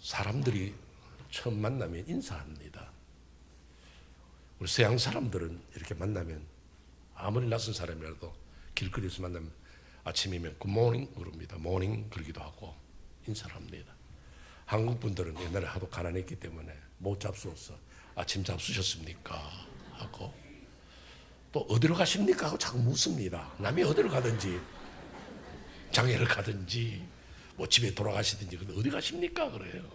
사람들이 처음 만나면 인사합니다. 우리 서양 사람들은 이렇게 만나면 아무리 낯선 사람이라도 길거리에서 만나면 아침이면 굿모닝 그럽니다. 모닝 그러기도 하고 인사를 합니다. 한국 분들은 옛날에 하도 가난했기 때문에 못 잡수어서 아침 잡수셨습니까? 하고 또 어디로 가십니까? 하고 자꾸 묻습니다. 남이 어디로 가든지 장애를 가든지 뭐 집에 돌아가시든지 근데 어디 가십니까? 그래요.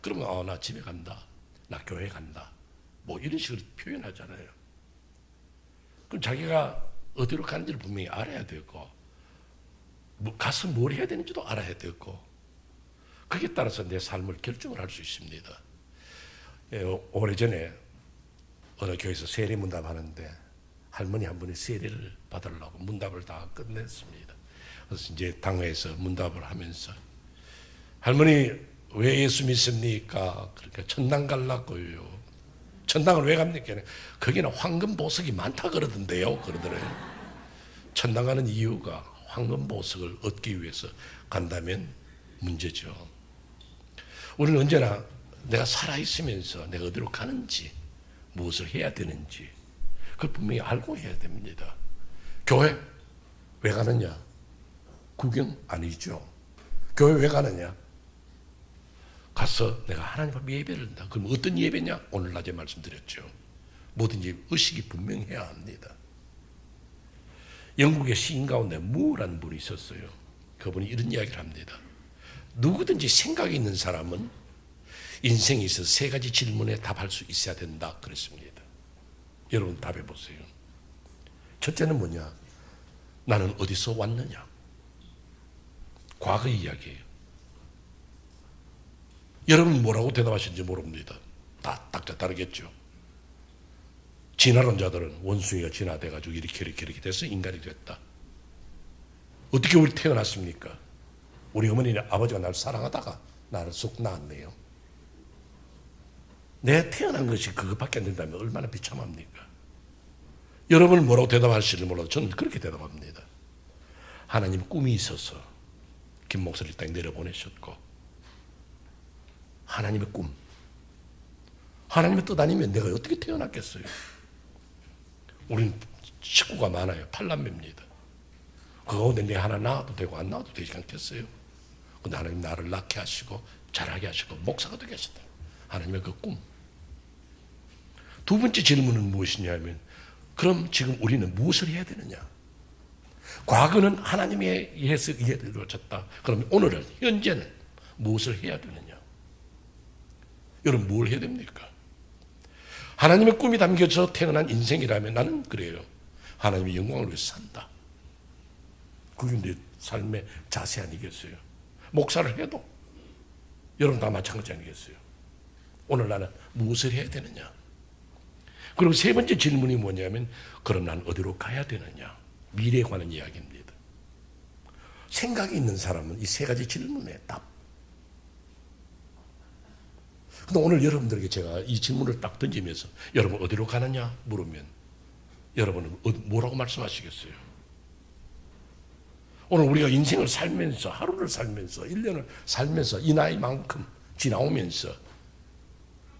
그러면 나 집에 간다. 나 교회 간다. 뭐 이런 식으로 표현하잖아요. 그럼 자기가 어디로 가는지를 분명히 알아야 되고 가서 뭘 해야 되는지도 알아야 되고 거기에 따라서 내 삶을 결정을 할 수 있습니다. 오래전에 어느 교회에서 세례 문답하는데 할머니 한 분이 세례를 받으려고 문답을 다 끝냈습니다. 그래서 이제 당회에서 문답을 하면서 할머니 왜 예수 믿습니까? 그러니까 천당 갈라고요. 천당을 왜 갑니까? 거기는 황금 보석이 많다 그러던데요. 그러더래요. 천당 가는 이유가 황금 보석을 얻기 위해서 간다면 문제죠. 우리는 언제나 내가 살아있으면서 내가 어디로 가는지 무엇을 해야 되는지 그걸 분명히 알고 해야 됩니다. 교회 왜 가느냐? 구경 아니죠. 교회 왜 가느냐? 가서 내가 하나님 앞에 예배를 한다. 그럼 어떤 예배냐? 오늘 낮에 말씀드렸죠. 뭐든지 의식이 분명해야 합니다. 영국의 시인 가운데 무라는 분이 있었어요. 그분이 이런 이야기를 합니다. 누구든지 생각이 있는 사람은 인생에 있어서 세 가지 질문에 답할 수 있어야 된다 그랬습니다. 여러분 답해 보세요. 첫째는 뭐냐? 나는 어디서 왔느냐? 과거 이야기예요. 여러분 뭐라고 대답하시는지 모릅니다. 다 각자 다르겠죠. 진화론자들은 원숭이가 진화돼가지고 이렇게 돼서 인간이 됐다. 어떻게 우리 태어났습니까? 우리 어머니나 아버지가 나를 사랑하다가 나를 쑥 낳았네요. 내가 태어난 것이 그것밖에 안 된다면 얼마나 비참합니까? 여러분은 뭐라고 대답하실지 몰라도 저는 그렇게 대답합니다. 하나님 꿈이 있어서 김 목사를 땅에 내려보내셨고 하나님의 꿈, 하나님의 뜻 아니면 내가 어떻게 태어났겠어요? 우리는 식구가 많아요. 8남매입니다. 그 가운데 내 하나 낳아도 되고 안 낳아도 되지 않겠어요? 근데 하나님 나를 낳게 하시고 자라게 하시고 목사가 되게 하셨다. 하나님의 그 꿈. 두 번째 질문은 무엇이냐 하면 그럼 지금 우리는 무엇을 해야 되느냐? 과거는 하나님에 의해서 이루어졌다. 그럼 오늘은 현재는 무엇을 해야 되느냐? 여러분 뭘 해야 됩니까? 하나님의 꿈이 담겨져 태어난 인생이라면 나는 그래요. 하나님의 영광을 위해서 산다. 그게 내 삶의 자세 아니겠어요? 목사를 해도 여러분 다 마찬가지 아니겠어요? 오늘 나는 무엇을 해야 되느냐? 그리고 세 번째 질문이 뭐냐면 그럼 난 어디로 가야 되느냐? 미래에 관한 이야기입니다. 생각이 있는 사람은 이 세 가지 질문에 답. 근데 오늘 여러분들에게 제가 이 질문을 딱 던지면서 여러분 어디로 가느냐 물으면 여러분은 뭐라고 말씀하시겠어요? 오늘 우리가 인생을 살면서 하루를 살면서 1년을 살면서 이 나이만큼 지나오면서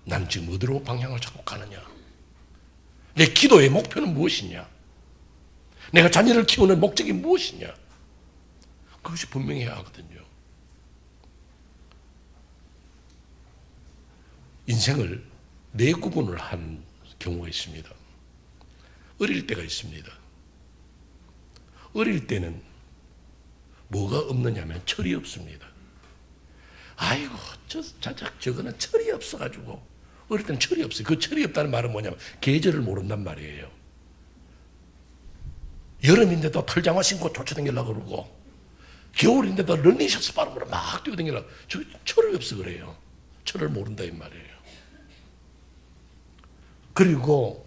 난 지금 어디로 방향을 잡고 가느냐? 내 기도의 목표는 무엇이냐? 내가 자녀를 키우는 목적이 무엇이냐? 그것이 분명해야 하거든요. 인생을 네 구분을 한 경우가 있습니다. 어릴 때가 있습니다. 어릴 때는 뭐가 없느냐면 철이 없습니다. 아이고 저거는 철이 없어가지고 어릴 때는 철이 없어요. 그 철이 없다는 말은 뭐냐면 계절을 모른단 말이에요. 여름인데도 털장화 신고 쫓아다니려고 그러고 겨울인데도 러닝셔츠 바람으로 막 뛰어다니려고 철이 없어 그래요. 철을 모른다 이 말이에요. 그리고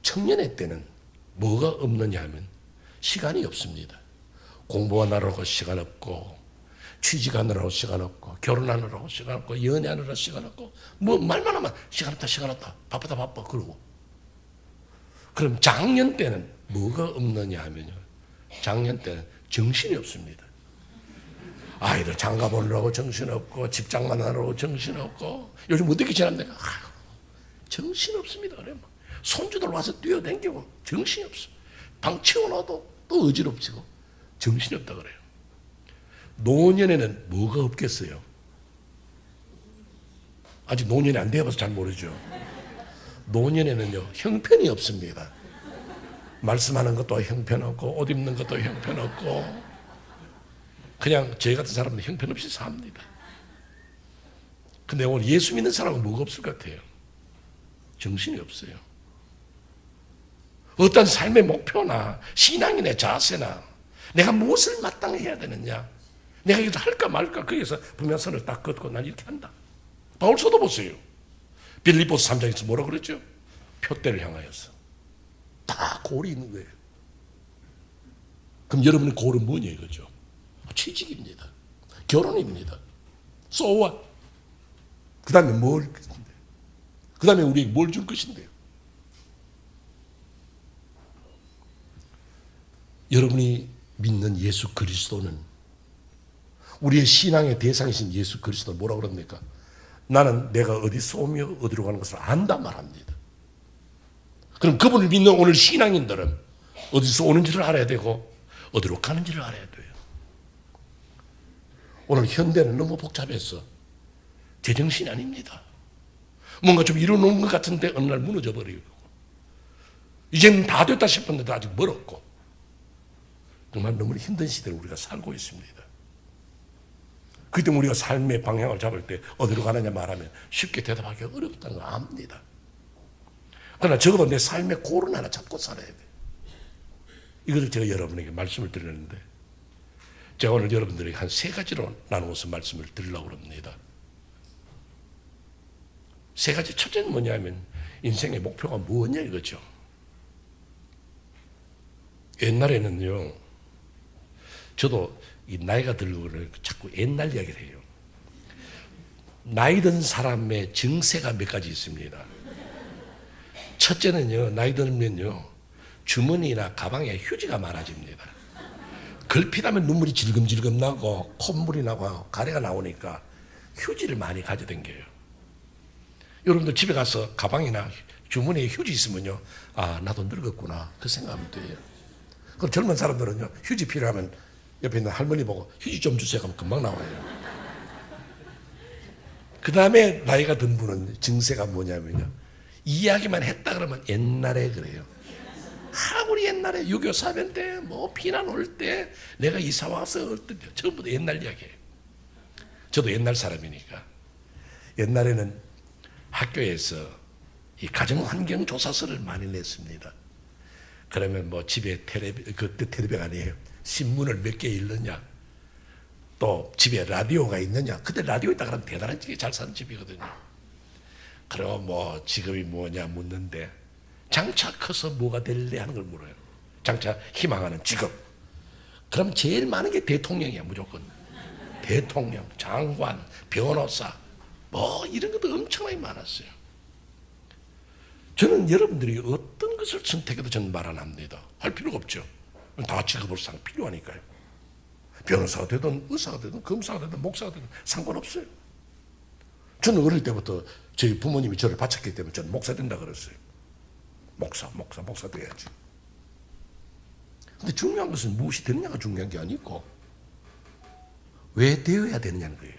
청년의 때는 뭐가 없느냐 하면 시간이 없습니다. 공부하느라고 시간 없고 취직하느라고 시간 없고 결혼하느라고 시간 없고 연애하느라고 시간 없고 뭐 말만 하면 시간 없다 바쁘다 바빠 그러고 그럼 장년 때는 뭐가 없느냐 하면요. 장년 때는 정신이 없습니다. 아이들 장가 보느라고 정신없고 직장만 하느라고 정신없고 요즘 어떻게 지납니까? 정신없습니다. 그래. 손주들 와서 뛰어다니고 정신이 없어. 방 치워놔도 또 어지럽지고 정신이 없다 그래요. 노년에는 뭐가 없겠어요? 아직 노년이 안 되어봐서 잘 모르죠. 노년에는요 형편이 없습니다. 말씀하는 것도 형편없고 옷 입는 것도 형편없고 그냥 저희 같은 사람은 형편없이 삽니다. 근데 오늘 예수 믿는 사람은 뭐가 없을 것 같아요? 정신이 없어요. 어떤 삶의 목표나 신앙인의 자세나 내가 무엇을 마땅히 해야 되느냐, 내가 이거 할까 말까 거기서 분명 선을 딱 긋고 난 이렇게 한다. 바울서도 보세요. 빌립보서 3장에서 뭐라 그랬죠? 표대를 향하여서. 다 골이 있는 거예요. 그럼 여러분의 골은 뭐냐 이거죠? 취직입니다. 결혼입니다. So what? 그 다음에 뭘, 그 다음에 우리에게 뭘 줄 것인데요? 여러분이 믿는 예수 그리스도는, 우리의 신앙의 대상이신 예수 그리스도는 뭐라고 그럽니까? 나는 내가 어디서 오며 어디로 가는 것을 안다 말합니다. 그럼 그분을 믿는 오늘 신앙인들은 어디서 오는지를 알아야 되고 어디로 가는지를 알아야 돼요. 오늘 현대는 너무 복잡해서 제정신이 아닙니다. 뭔가 좀 이뤄놓은 것 같은데 어느 날 무너져 버리고 이제는 다 됐다 싶었는데 아직 멀었고 정말 너무 힘든 시대를 우리가 살고 있습니다. 그때 우리가 삶의 방향을 잡을 때 어디로 가느냐 말하면 쉽게 대답하기 어렵다는 걸 압니다. 그러나 적어도 내 삶의 골은 하나 잡고 살아야 돼. 이것을 제가 여러분에게 말씀을 드리는데 제가 오늘 여러분들에게 한 3가지로 나누어서 말씀을 드리려고 합니다. 3가지. 첫째는 뭐냐면 인생의 목표가 뭐냐 이거죠. 옛날에는요, 저도 이 나이가 들고 자꾸 옛날 이야기를 해요. 나이 든 사람의 증세가 몇 가지 있습니다. 첫째는요, 나이 들면요, 주머니나 가방에 휴지가 많아집니다. 걸핏하면 눈물이 질금질금 나고 콧물이 나고 가래가 나오니까 휴지를 많이 가져다녀요. 여러분들 집에 가서 가방이나 주머니에 휴지 있으면요, 아, 나도 늙었구나 그 생각하면 돼요. 그럼 젊은 사람들은요, 휴지 필요하면 옆에 있는 할머니 보고 휴지 좀 주세요 하면 금방 나와요. 그 다음에 나이가 든 분은 증세가 뭐냐면요, 이야기만 했다 그러면 옛날에 그래요. 우리 옛날에 6.25 사변 때 뭐 피난 올 때 내가 이사 와서 어떤 전부 다 옛날 이야기예요. 저도 옛날 사람이니까. 옛날에는 학교에서 이 가정환경 조사서를 많이 냈습니다. 그러면 뭐 집에 그때 텔레비가 아니에요. 신문을 몇 개 읽느냐, 또 집에 라디오가 있느냐. 그때 라디오 있다 그러면 대단한 집이 잘 사는 집이거든요. 그리고 뭐 직업이 뭐냐 묻는데 장차 커서 뭐가 될래 하는 걸 물어요. 장차 희망하는 직업. 그럼 제일 많은 게 대통령이야 무조건. 대통령, 장관, 변호사 뭐 이런 것도 엄청나게 많았어요. 저는 여러분들이 어떤 것을 선택해도 저는 말 안 합니다. 할 필요가 없죠. 다 직업으로서 필요하니까요. 변호사가 되든 의사가 되든 검사가 되든 목사가 되든 상관없어요. 저는 어릴 때부터 저희 부모님이 저를 바쳤기 때문에 저는 목사 된다 그랬어요. 목사 돼야지. 근데 중요한 것은 무엇이 되느냐가 중요한 게 아니고 왜 되어야 되느냐는 거예요.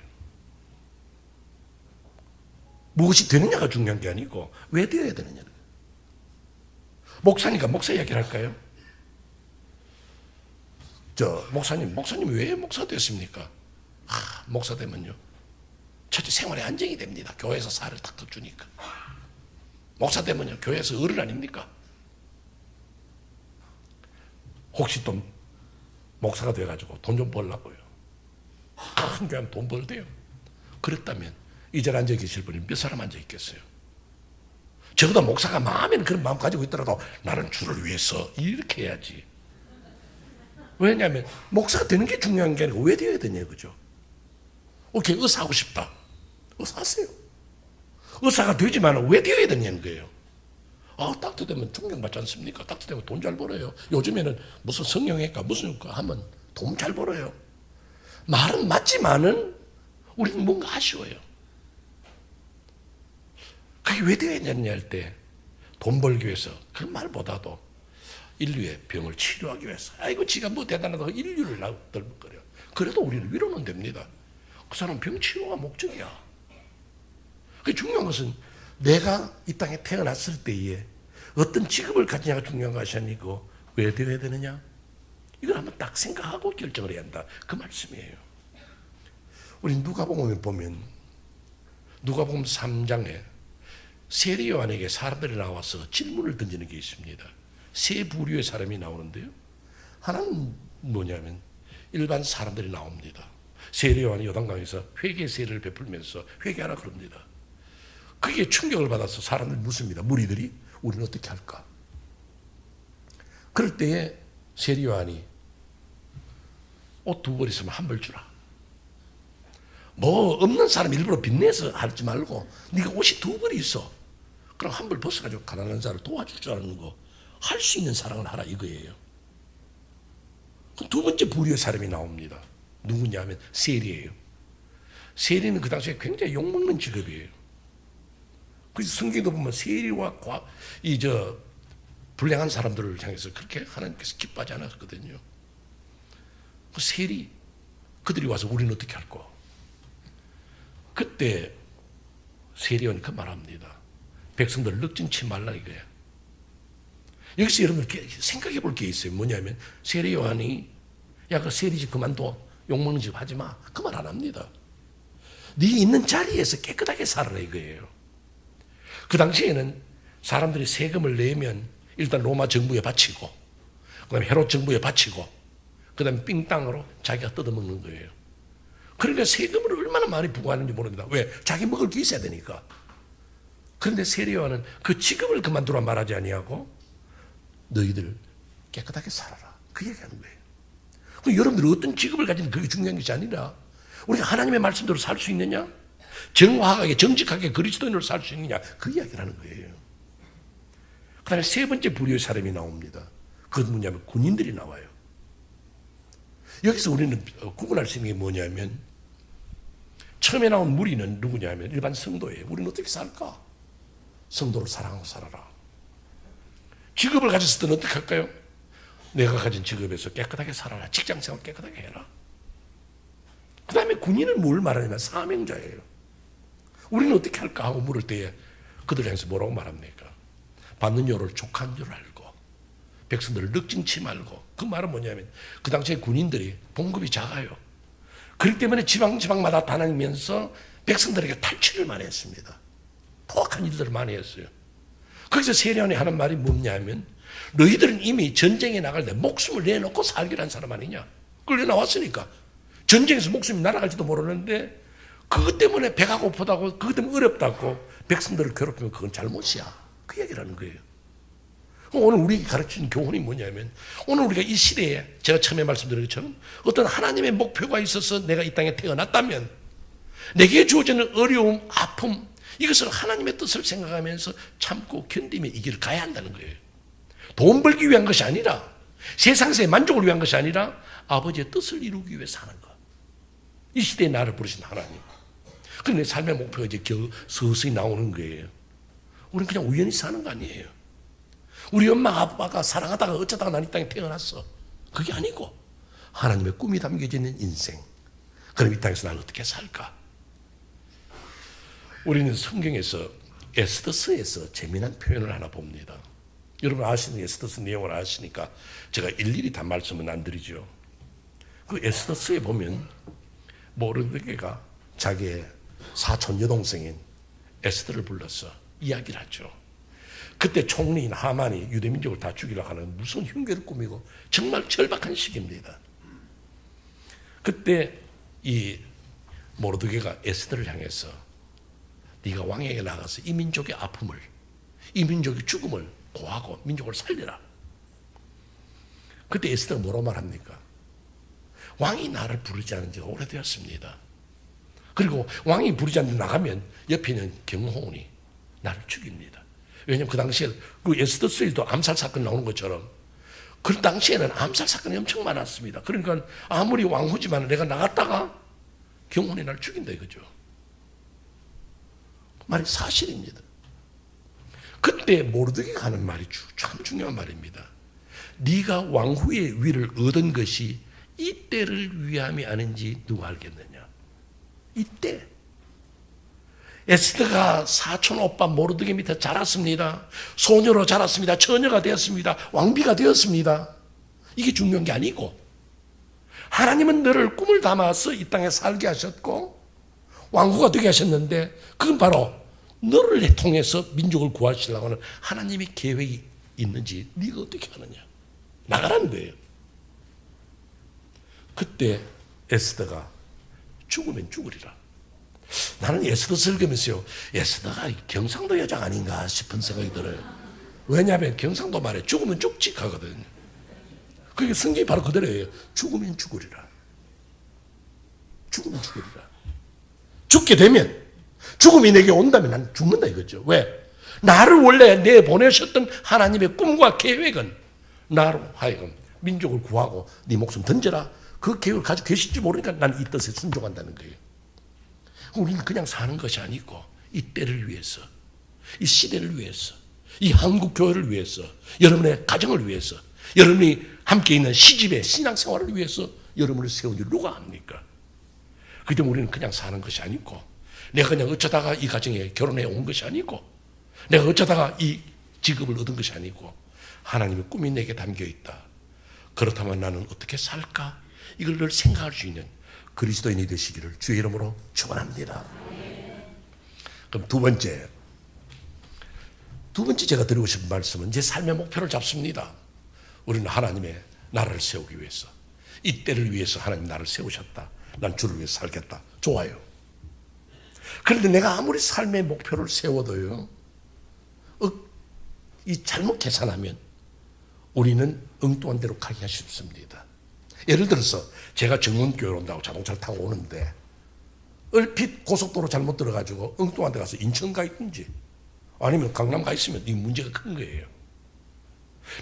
무엇이 되느냐가 중요한 게 아니고 왜 되어야 되느냐는 거예요. 목사니까 목사 이야기를 할까요? 목사님이 왜 목사 됐습니까? 목사 되면요, 첫째 생활에 안정이 됩니다. 교회에서 살을 탁탁 주니까. 목사 되면요, 교회에서 어른 아닙니까? 혹시 또 목사가 돼가지고 돈 좀 벌라고요. 큰 교회 하면 돈 벌대요. 그랬다면 이 자리에 앉아 계실 분이 몇 사람 앉아 있겠어요? 적어도 목사가 마음에는 그런 마음 가지고 있더라도 나는 주를 위해서 이렇게 해야지. 왜냐하면 목사가 되는 게 중요한 게 아니고 왜 되어야 되냐 그죠? 오케이, 의사 하고 싶다. 의사 하세요. 의사가 되지만 왜 되어야 되냐는 거예요. 닥터 되면 존경받지 않습니까? 닥터 되면 돈 잘 벌어요. 요즘에는 무슨 성형외과 무슨 과 하면 돈 잘 벌어요. 말은 맞지만은 우리는 뭔가 아쉬워요. 그게 왜 되어야 되느냐 할 때 돈 벌기 위해서 그 말보다도 인류의 병을 치료하기 위해서 아이고 지가 뭐 대단하다고 인류를 덜먹거려. 그래도 우리는 위로는 됩니다. 그 사람 병 치료가 목적이야. 그 중요한 것은 내가 이 땅에 태어났을 때에 어떤 직업을 가지냐가 중요한 것이 아니고 왜 되어야 되느냐? 이걸 한번 딱 생각하고 결정을 해야 한다. 그 말씀이에요. 우리 누가복음에 보면 누가복음 3장에 세리 요한에게 사람들이 나와서 질문을 던지는 게 있습니다. 세 부류의 사람이 나오는데요. 하나는 뭐냐면 일반 사람들이 나옵니다. 세리 요한이 요단강에서 회개 세례를 베풀면서 회개하라 그럽니다. 그게 충격을 받아서 사람들이 묻습니다. 무리들이 우리는 어떻게 할까? 그럴 때에 세리 요한이 옷 2벌 있으면 한 벌 주라. 뭐 없는 사람 일부러 빚내서 하지 말고 네가 옷이 2벌이 있어. 그럼 한 벌 벗어가지고 가난한 자를 도와줄 줄 아는 거 할 수 있는 사랑을 하라 이거예요. 두 번째 부류의 사람이 나옵니다. 누구냐 하면 세리예요. 세리는 그 당시에 굉장히 욕먹는 직업이에요. 그래서 성경도 보면 세리와 불량한 사람들을 향해서 그렇게 하나님께서 기뻐하지 않았거든요. 그 세리 그들이 와서 우리는 어떻게 할 거? 그때 세리원이 그 말합니다. 백성들 늑증치 말라 이거예요. 여기서 여러분 생각해 볼 게 있어요. 뭐냐면 세리 요한이 야 그 세리집 그만둬 욕먹는 집 하지 마. 그 말 안 합니다. 네 있는 자리에서 깨끗하게 살아라 이거예요. 그 당시에는 사람들이 세금을 내면 일단 로마 정부에 바치고 그다음에 헤롯 정부에 바치고 그다음에 삥 땅으로 자기가 뜯어먹는 거예요. 그러니까 세금을 얼마나 많이 부과하는지 모릅니다. 왜? 자기 먹을 게 있어야 되니까. 그런데 세리 요한은 그 직업을 그만두라 말하지 아니하고 너희들 깨끗하게 살아라. 그 얘기하는 거예요. 그럼 여러분들이 어떤 직업을 가지는 그게 중요한 것이 아니라 우리가 하나님의 말씀대로 살 수 있느냐? 정확하게 정직하게 그리스도인으로 살 수 있느냐? 그 이야기를 하는 거예요. 그 다음에 세 번째 부류의 사람이 나옵니다. 그건 뭐냐면 군인들이 나와요. 여기서 우리는 구분할 수 있는 게 뭐냐면 처음에 나온 무리는 누구냐면 일반 성도예요. 우리는 어떻게 살까? 성도를 사랑하고 살아라. 직업을 가졌을 때는 어떻게 할까요? 내가 가진 직업에서 깨끗하게 살아라. 직장생활 깨끗하게 해라. 그 다음에 군인은 뭘 말하냐면 사명자예요. 우리는 어떻게 할까 하고 물을 때에 그들 향해서 뭐라고 말합니까? 받는 요를 족한 줄 알고 백성들을 늑증치 말고. 그 말은 뭐냐면 그 당시에 군인들이 봉급이 작아요. 그렇기 때문에 지방마다 다니면서 백성들에게 탈취를 많이 했습니다. 포악한 일들을 많이 했어요. 거기서 세례원이 하는 말이 뭐냐면 너희들은 이미 전쟁에 나갈 때 목숨을 내놓고 살기란 사람 아니냐. 끌려 나왔으니까 전쟁에서 목숨이 날아갈지도 모르는데 그것 때문에 배가 고프다고 그것 때문에 어렵다고 백성들을 괴롭히면 그건 잘못이야. 그 얘기를 하는 거예요. 오늘 우리에게 가르치는 교훈이 뭐냐면 오늘 우리가 이 시대에 제가 처음에 말씀드린 것처럼 어떤 하나님의 목표가 있어서 내가 이 땅에 태어났다면 내게 주어지는 어려움, 아픔 이것을 하나님의 뜻을 생각하면서 참고 견디며 이 길을 가야 한다는 거예요. 돈 벌기 위한 것이 아니라 세상에서의 만족을 위한 것이 아니라 아버지의 뜻을 이루기 위해 사는 것. 이 시대에 나를 부르신 하나님. 그런데 삶의 목표가 이제 서서히 나오는 거예요. 우리는 그냥 우연히 사는 거 아니에요. 우리 엄마 아빠가 사랑하다가 어쩌다가 난 이 땅에 태어났어. 그게 아니고 하나님의 꿈이 담겨져 있는 인생. 그럼 이 땅에서 난 어떻게 살까? 우리는 성경에서 에스더서에서 재미난 표현을 하나 봅니다. 여러분 아시는 에스더서 내용을 아시니까 제가 일일이 다 말씀은 안 드리죠. 그 에스더서에 보면 모르드게가 자기의 사촌 여동생인 에스더를 불러서 이야기를 하죠. 그때 총리인 하만이 유대민족을 다 죽이려고 하는 무슨 흉계를 꾸미고 정말 절박한 시기입니다. 그때 이 모르드게가 에스더를 향해서 네가 왕에게 나가서 이 민족의 아픔을, 이 민족의 죽음을 고하고 민족을 살리라. 그때 에스더가 뭐라고 말합니까? 왕이 나를 부르지 않은 지가 오래되었습니다. 그리고 왕이 부르지 않는 데 나가면 옆에 있는 경호원이 나를 죽입니다. 왜냐하면 그 당시에 그 에스더서에도 암살 사건 나오는 것처럼 그 당시에는 암살 사건이 엄청 많았습니다. 그러니까 아무리 왕후지만 내가 나갔다가 경호원이 날 죽인다 이거죠. 말이 사실입니다. 그때 모르드게가 하는 말이 참 중요한 말입니다. 네가 왕후의 위를 얻은 것이 이때를 위함이 아닌지 누가 알겠느냐. 이때 에스더가 사촌 오빠 모르드게 밑에 자랐습니다. 소녀로 자랐습니다. 처녀가 되었습니다. 왕비가 되었습니다. 이게 중요한 게 아니고 하나님은 너를 꿈을 담아서 이 땅에 살게 하셨고 왕후가 되게 하셨는데 그건 바로 너를 통해서 민족을 구하시려고 하는 하나님의 계획이 있는지 네가 어떻게 하느냐. 나가라는 거예요. 그때 에스더가 죽으면 죽으리라. 나는 에스더 설교면서요, 에스더가 경상도 여자 아닌가 싶은 생각이 들어요. 왜냐하면 경상도 말에 죽으면 죽지 하거든요. 그게 성경이 바로 그대로예요. 죽으면 죽으리라. 죽으면 죽으리라. 죽게 되면, 죽음이 내게 온다면 난 죽는다 이거죠. 왜? 나를 원래 내보내셨던 하나님의 꿈과 계획은 나로 하여금 민족을 구하고 네 목숨 던져라. 그 계획을 가지고 계실지 모르니까 나는 이 뜻에 순종한다는 거예요. 우리는 그냥 사는 것이 아니고 이 때를 위해서, 이 시대를 위해서, 이 한국 교회를 위해서, 여러분의 가정을 위해서, 여러분이 함께 있는 시집의 신앙생활을 위해서 여러분을 세운 줄 누가 압니까? 그 때문에 우리는 그냥 사는 것이 아니고 내가 그냥 어쩌다가 이 가정에 결혼해 온 것이 아니고 내가 어쩌다가 이 직업을 얻은 것이 아니고 하나님의 꿈이 내게 담겨 있다. 그렇다면 나는 어떻게 살까? 이걸 늘 생각할 수 있는 그리스도인이 되시기를 주의 이름으로 축원합니다. 그럼 두 번째 제가 드리고 싶은 말씀은 제 삶의 목표를 잡습니다. 우리는 하나님의 나라를 세우기 위해서, 이 때를 위해서 하나님 나를 세우셨다. 난 주를 위해서 살겠다. 좋아요. 그런데 내가 아무리 삶의 목표를 세워도요, 이 잘못 계산하면 우리는 엉뚱한 데로 가기가 쉽습니다. 예를 들어서 제가 정문교회로 온다고 자동차를 타고 오는데 얼핏 고속도로 잘못 들어가지고 엉뚱한 데 가서 인천 가 있든지 아니면 강남 가 있으면 이 문제가 큰 거예요.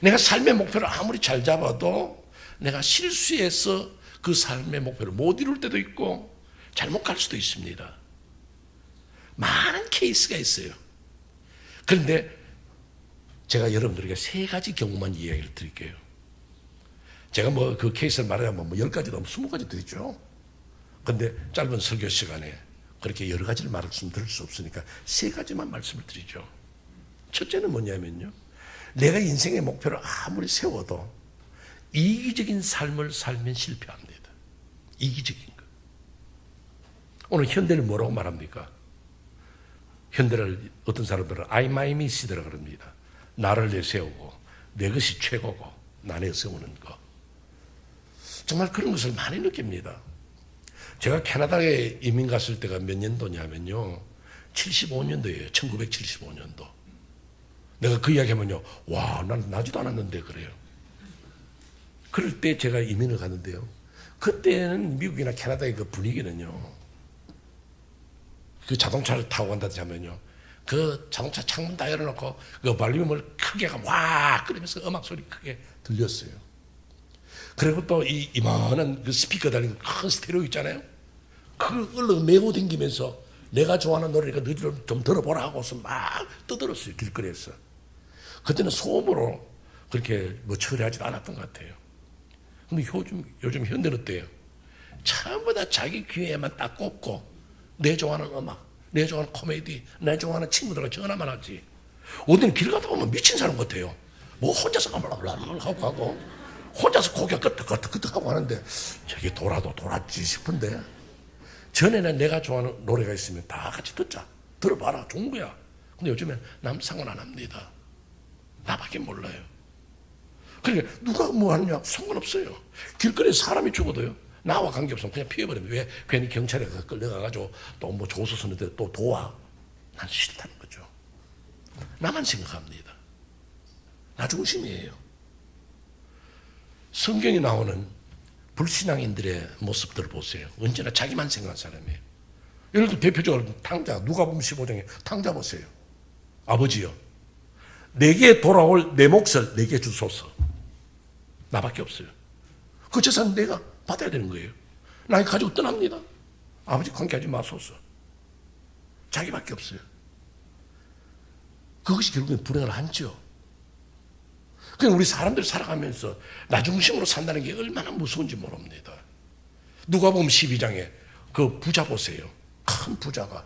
내가 삶의 목표를 아무리 잘 잡아도 내가 실수해서 그 삶의 목표를 못 이룰 때도 있고 잘못 갈 수도 있습니다. 많은 케이스가 있어요. 그런데 제가 여러분들에게 세 가지 경우만 이야기를 드릴게요. 제가 뭐 그 케이스를 말하자면 뭐 10가지도 20가지도 있죠. 그런데 짧은 설교 시간에 그렇게 여러 가지를 말씀드릴 수 없으니까 세 가지만 말씀을 드리죠. 첫째는 뭐냐면요, 내가 인생의 목표를 아무리 세워도 이기적인 삶을 살면 실패합니다. 이기적인 거. 오늘 현대를 뭐라고 말합니까? 현대를 어떤 사람들은 I, my, me 시대라고 그럽니다. 나를 내세우고 내 것이 최고고 나 내세우는 거. 정말 그런 것을 많이 느낍니다. 제가 캐나다에 이민 갔을 때가 몇 년도냐면요, 75년도예요. 1975년도. 내가 그 이야기하면요, 와, 난 나지도 않았는데 그래요. 그럴 때 제가 이민을 가는데요, 그때는 미국이나 캐나다의 그 분위기는요, 그 자동차를 타고 간다든지 하면요, 그 자동차 창문 다 열어놓고 그 볼륨을 크게 와 그러면서 음악 소리 크게 들렸어요. 그리고 또 이만한 그 스피커 달린 큰 스테레오 있잖아요. 그걸 메고 다니면서 내가 좋아하는 노래니까 너희들 좀 들어보라 하고서 막 떠들었어요, 길거리에서. 그때는 소음으로 그렇게 뭐 처리하지도 않았던 것 같아요. 근데 요즘 현대는 어때요? 전부 다 자기 귀에만 딱 꽂고 내 좋아하는 음악, 내 좋아하는 코미디, 내 좋아하는 친구들과 전화만 하지. 어디는 길 가다 보면 미친 사람 같아요. 뭐 혼자서 하고 혼자서 고개 끄덕끄덕 하고 하는데 저기 돌았지 싶은데, 전에는 내가 좋아하는 노래가 있으면 다 같이 듣자, 들어봐라, 좋은 거야. 근데 요즘엔 남 상관 안 합니다. 나밖에 몰라요. 그러니까 누가 뭐 하느냐 상관없어요. 길거리에 사람이 죽어도요, 나와 관계없으면 그냥 피해버리면, 왜 괜히 경찰에 끌려가가지고 또 뭐 조서 쓰는데 또 도와. 난 싫다는 거죠. 나만 생각합니다. 나 중심이에요. 성경에 나오는 불신앙인들의 모습들을 보세요. 언제나 자기만 생각한 사람이에요. 예를 들어 대표적으로 탕자, 누가복음 15장에 탕자 보세요. 아버지요, 내게 돌아올 내 몫을 내게 주소서. 나밖에 없어요. 그 재산 내가 받아야 되는 거예요. 나 이거 가지고 떠납니다. 아버지 관계하지 마소서. 자기밖에 없어요. 그것이 결국엔 불행을 안죠. 그냥 우리 사람들 살아가면서 나 중심으로 산다는 게 얼마나 무서운지 모릅니다. 누가복음 12장에 그 부자 보세요. 큰 부자가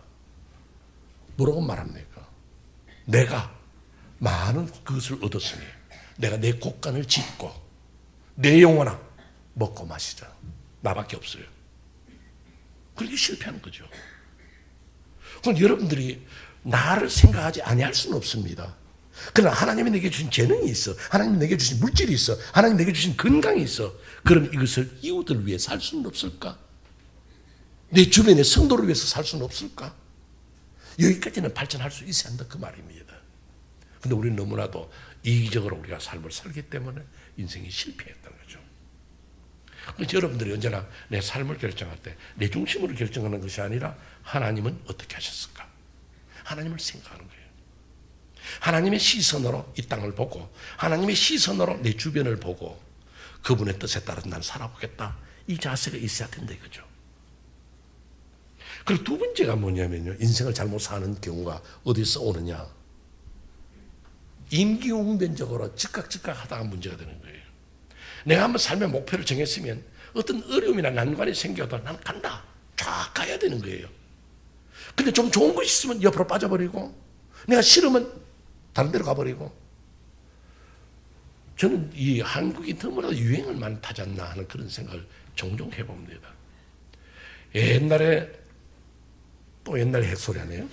뭐라고 말합니까? 내가 많은 것을 얻었으니 내가 내 곳간을 짓고 내 영혼아 먹고 마시자. 나밖에 없어요. 그렇게 실패하는 거죠. 그럼 여러분들이 나를 생각하지 아니할 수는 없습니다. 그러나 하나님이 내게 주신 재능이 있어. 하나님이 내게 주신 물질이 있어. 하나님이 내게 주신 건강이 있어. 그럼 이것을 이웃을 위해 살 수는 없을까? 내 주변의 성도를 위해서 살 수는 없을까? 여기까지는 발전할 수 있어야 한다 그 말입니다. 근데 우리는 너무나도 이기적으로 우리가 삶을 살기 때문에 인생이 실패했다는 거죠. 그래서 여러분들이 언제나 내 삶을 결정할 때 내 중심으로 결정하는 것이 아니라 하나님은 어떻게 하셨을까? 하나님을 생각하는 거예요. 하나님의 시선으로 이 땅을 보고 하나님의 시선으로 내 주변을 보고 그분의 뜻에 따라서 난 살아보겠다. 이 자세가 있어야 된다 이거죠. 그리고 두 번째가 뭐냐면요. 인생을 잘못 사는 경우가 어디서 오느냐. 임기응변적으로 즉각 하다가 문제가 되는 거예요. 내가 한번 삶의 목표를 정했으면 어떤 어려움이나 난관이 생겨도 난 간다. 쫙 가야 되는 거예요. 근데 좀 좋은 것이 있으면 옆으로 빠져버리고 내가 싫으면 다른 데로 가버리고 저는 이 한국이 너무나 유행을 많이 타지 않나 하는 그런 생각을 종종 해봅니다. 옛날에 또 옛날 햇소리 하네요.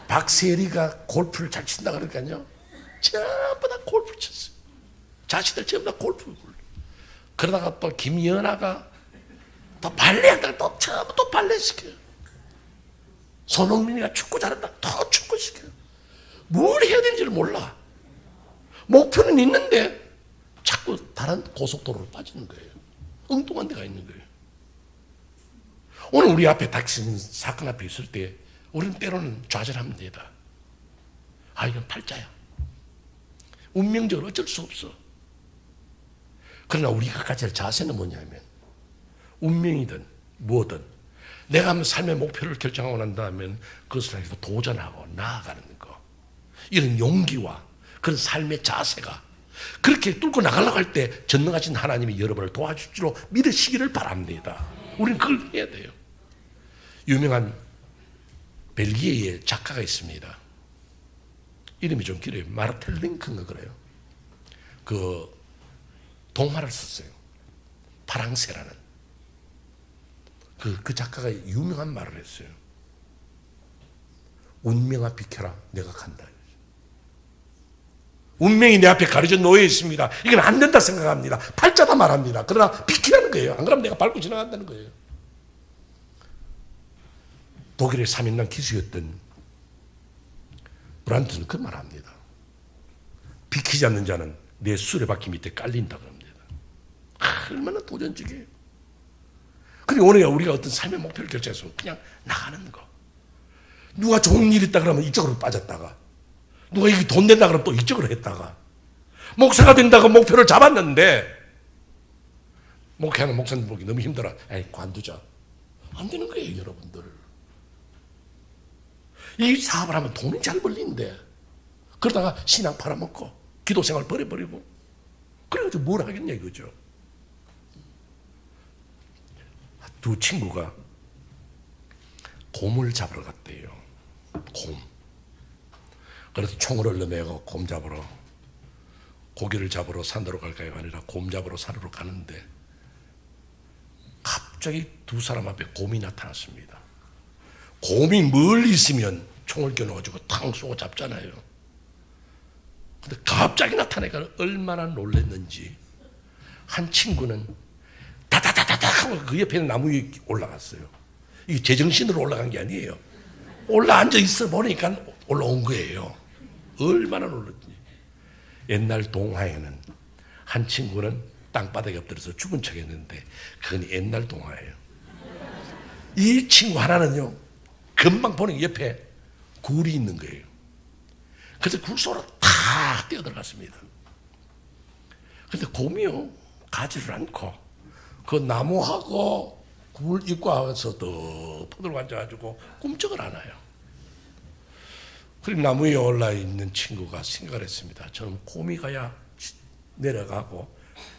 박세리가 골프를 잘 친다 그러니까요. 전부 다 골프를 쳤어요. 자식들 전부 다 골프를 굴러. 그러다가 또 김연아가 또 발레 한다고 또 전부 또 발레 시켜요. 손흥민이가 축구 잘한다. 더 축구 시켜요. 뭘 해야 되는지를 몰라. 목표는 있는데 자꾸 다른 고속도로로 빠지는 거예요. 엉뚱한 데가 있는 거예요. 오늘 우리 앞에 닥치는 사건 앞에 있을 때 우리는 때로는 좌절합니다. 아, 이건 팔자야. 운명적으로 어쩔 수 없어. 그러나 우리가 가져야 할 자세는 뭐냐면 운명이든 뭐든 내가 한번 삶의 목표를 결정하고 난 다음에 그것을 향해서 도전하고 나아가는 거. 이런 용기와 그런 삶의 자세가 그렇게 뚫고 나가려고 할 때 전능하신 하나님이 여러분을 도와줄 줄로 믿으시기를 바랍니다. 우리는 그걸 해야 돼요. 유명한 벨기에의 작가가 있습니다. 이름이 좀 길어요. 마르텔 링크인가 그래요. 그 동화를 썼어요. 파랑새라는. 그 작가가 유명한 말을 했어요. 운명아 비켜라, 내가 간다. 운명이 내 앞에 가려져 놓여 있습니다. 이건 안 된다 생각합니다. 팔자다 말합니다. 그러나 비키라는 거예요. 안 그러면 내가 밟고 지나간다는 거예요. 독일의 3인당 기수였던 브란트는 그 말합니다. 비키지 않는 자는 내 수레바퀴 밑에 깔린다 그럽니다. 얼마나 도전적이에요. 그리고 오늘 우리가 어떤 삶의 목표를 결정해서 그냥 나가는 거. 누가 좋은 일 있다 그러면 이쪽으로 빠졌다가 누가 이게 돈 된다 그러면 또 이쪽으로 했다가 목사가 된다고 목표를 잡았는데 목회하는 목사님 보기 너무 힘들어. 에이, 관두자. 안 되는 거예요, 여러분들. 이 사업을 하면 돈이 잘 벌리는데 그러다가 신앙 팔아먹고 기도 생활 버려버리고 그래가지고 뭘 하겠냐 이거죠. 두 친구가 곰을 잡으러 갔대요. 곰. 그래서 총을 흘러내고 곰 잡으러 고기를 잡으러 산으로 갈까요? 아니라 곰 잡으러 산으로 가는데 갑자기 두 사람 앞에 곰이 나타났습니다. 곰이 멀리 있으면 총을 겨눠가지고 탕 쏘고 잡잖아요. 근데 갑자기 나타나니까 얼마나 놀랐는지 한 친구는 다다다다다 하고 그 옆에 있는 나무 위에 올라갔어요. 이게 제정신으로 올라간 게 아니에요. 올라앉아 있어 보니까 올라온 거예요. 얼마나 놀랐지. 옛날 동화에는 한 친구는 땅바닥에 엎드려서 죽은 척 했는데 그건 옛날 동화예요. 이 친구 하나는요 금방 보는 옆에 굴이 있는 거예요. 그래서 굴 속으로 탁 뛰어들어갔습니다. 근데 곰이요, 가지를 않고 그 나무하고 굴 입고 와서 더 퍼들고 앉아가지고 꿈쩍을 안 해요. 그리고 나무 위에 올라 있는 친구가 생각을 했습니다. 저는 곰이 가야 내려가고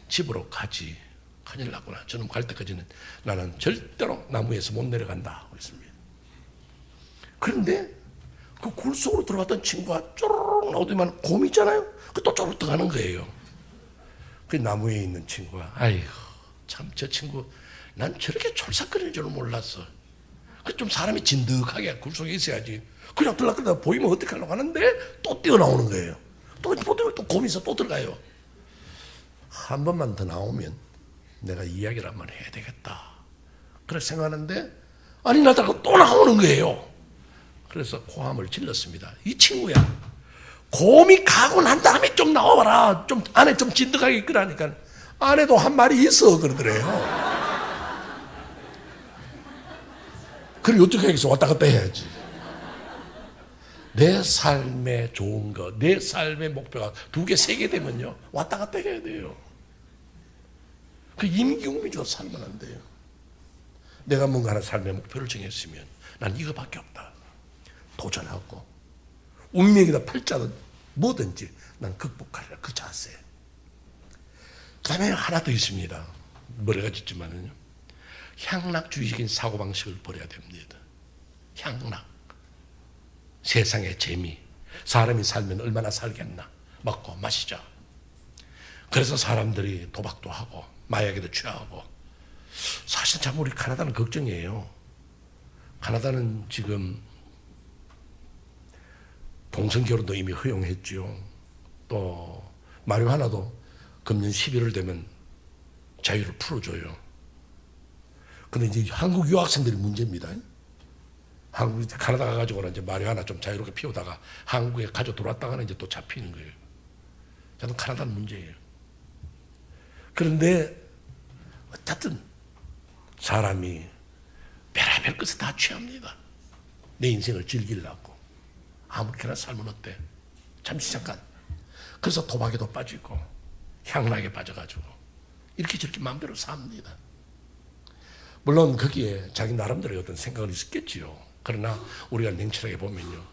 집으로 가지. 큰일 났구나. 저는 갈 때까지는 나는 절대로 나무에서 못 내려간다. 그랬습니다. 그런데 그 굴 속으로 들어갔던 친구가 쪼르륵 나오더니만 곰이 있잖아요. 그 또 쪼르륵 들어가는 거예요. 그 나무 위에 있는 친구가 아이고 참 저 친구 난 저렇게 촐싹거리는 줄 몰랐어. 그 좀 사람이 진득하게 굴 속에 있어야지. 그냥 들락거리다 보이면 어떡하려고 하는데 또 뛰어나오는 거예요. 또 곰이 있어 또 들어가요. 한 번만 더 나오면 내가 이야기를 한번 해야 되겠다. 그래서 생각하는데 아니 나다가 또 나오는 거예요. 그래서 고함을 질렀습니다. 이 친구야, 곰이 가고 난 다음에 좀 나와봐라. 좀 안에 좀 진득하게 있으라니까. 안에도 한 마리 있어 그러더래요. 그리고 어떻게 하겠어? 왔다 갔다 해야지. 내 삶에 좋은 거, 내 삶의 목표가 2개, 3개 되면요 왔다 갔다 해야 돼요. 그 임기응변으로 살면 안 돼요. 내가 뭔가 하나 삶의 목표를 정했으면 난 이거밖에 없다. 도전하고 운명이다 팔자든 뭐든지 난 극복하리라. 그 자세. 그 다음에 하나 더 있습니다. 머리가 짖지만은요, 향락주의적인 사고방식을 버려야 됩니다. 향락. 세상의 재미. 사람이 살면 얼마나 살겠나. 먹고 마시자. 그래서 사람들이 도박도 하고 마약에도 취하고. 사실 참 우리 카나다는 걱정이에요. 카나다는 지금 동성결혼도 이미 허용했죠. 또 마리화나도 금년 11월 되면 자유를 풀어줘요. 근데 이제 한국 유학생들이 문제입니다. 한국 카나다 가가지고는 이제 마리화나 좀 자유롭게 피우다가 한국에 가져 들어왔다가는 이제 또 잡히는 거예요. 저는 카나다는 문제예요. 그런데 어쨌든 사람이 별의별 것을 다 취합니다. 내 인생을 즐기려고. 아무렇게나 살면 어때? 잠시 잠깐. 그래서 도박에도 빠지고 향락에 빠져가지고 이렇게 저렇게 마음대로 삽니다. 물론 거기에 자기 나름대로의 어떤 생각은 있었겠지요. 그러나 우리가 냉철하게 보면요,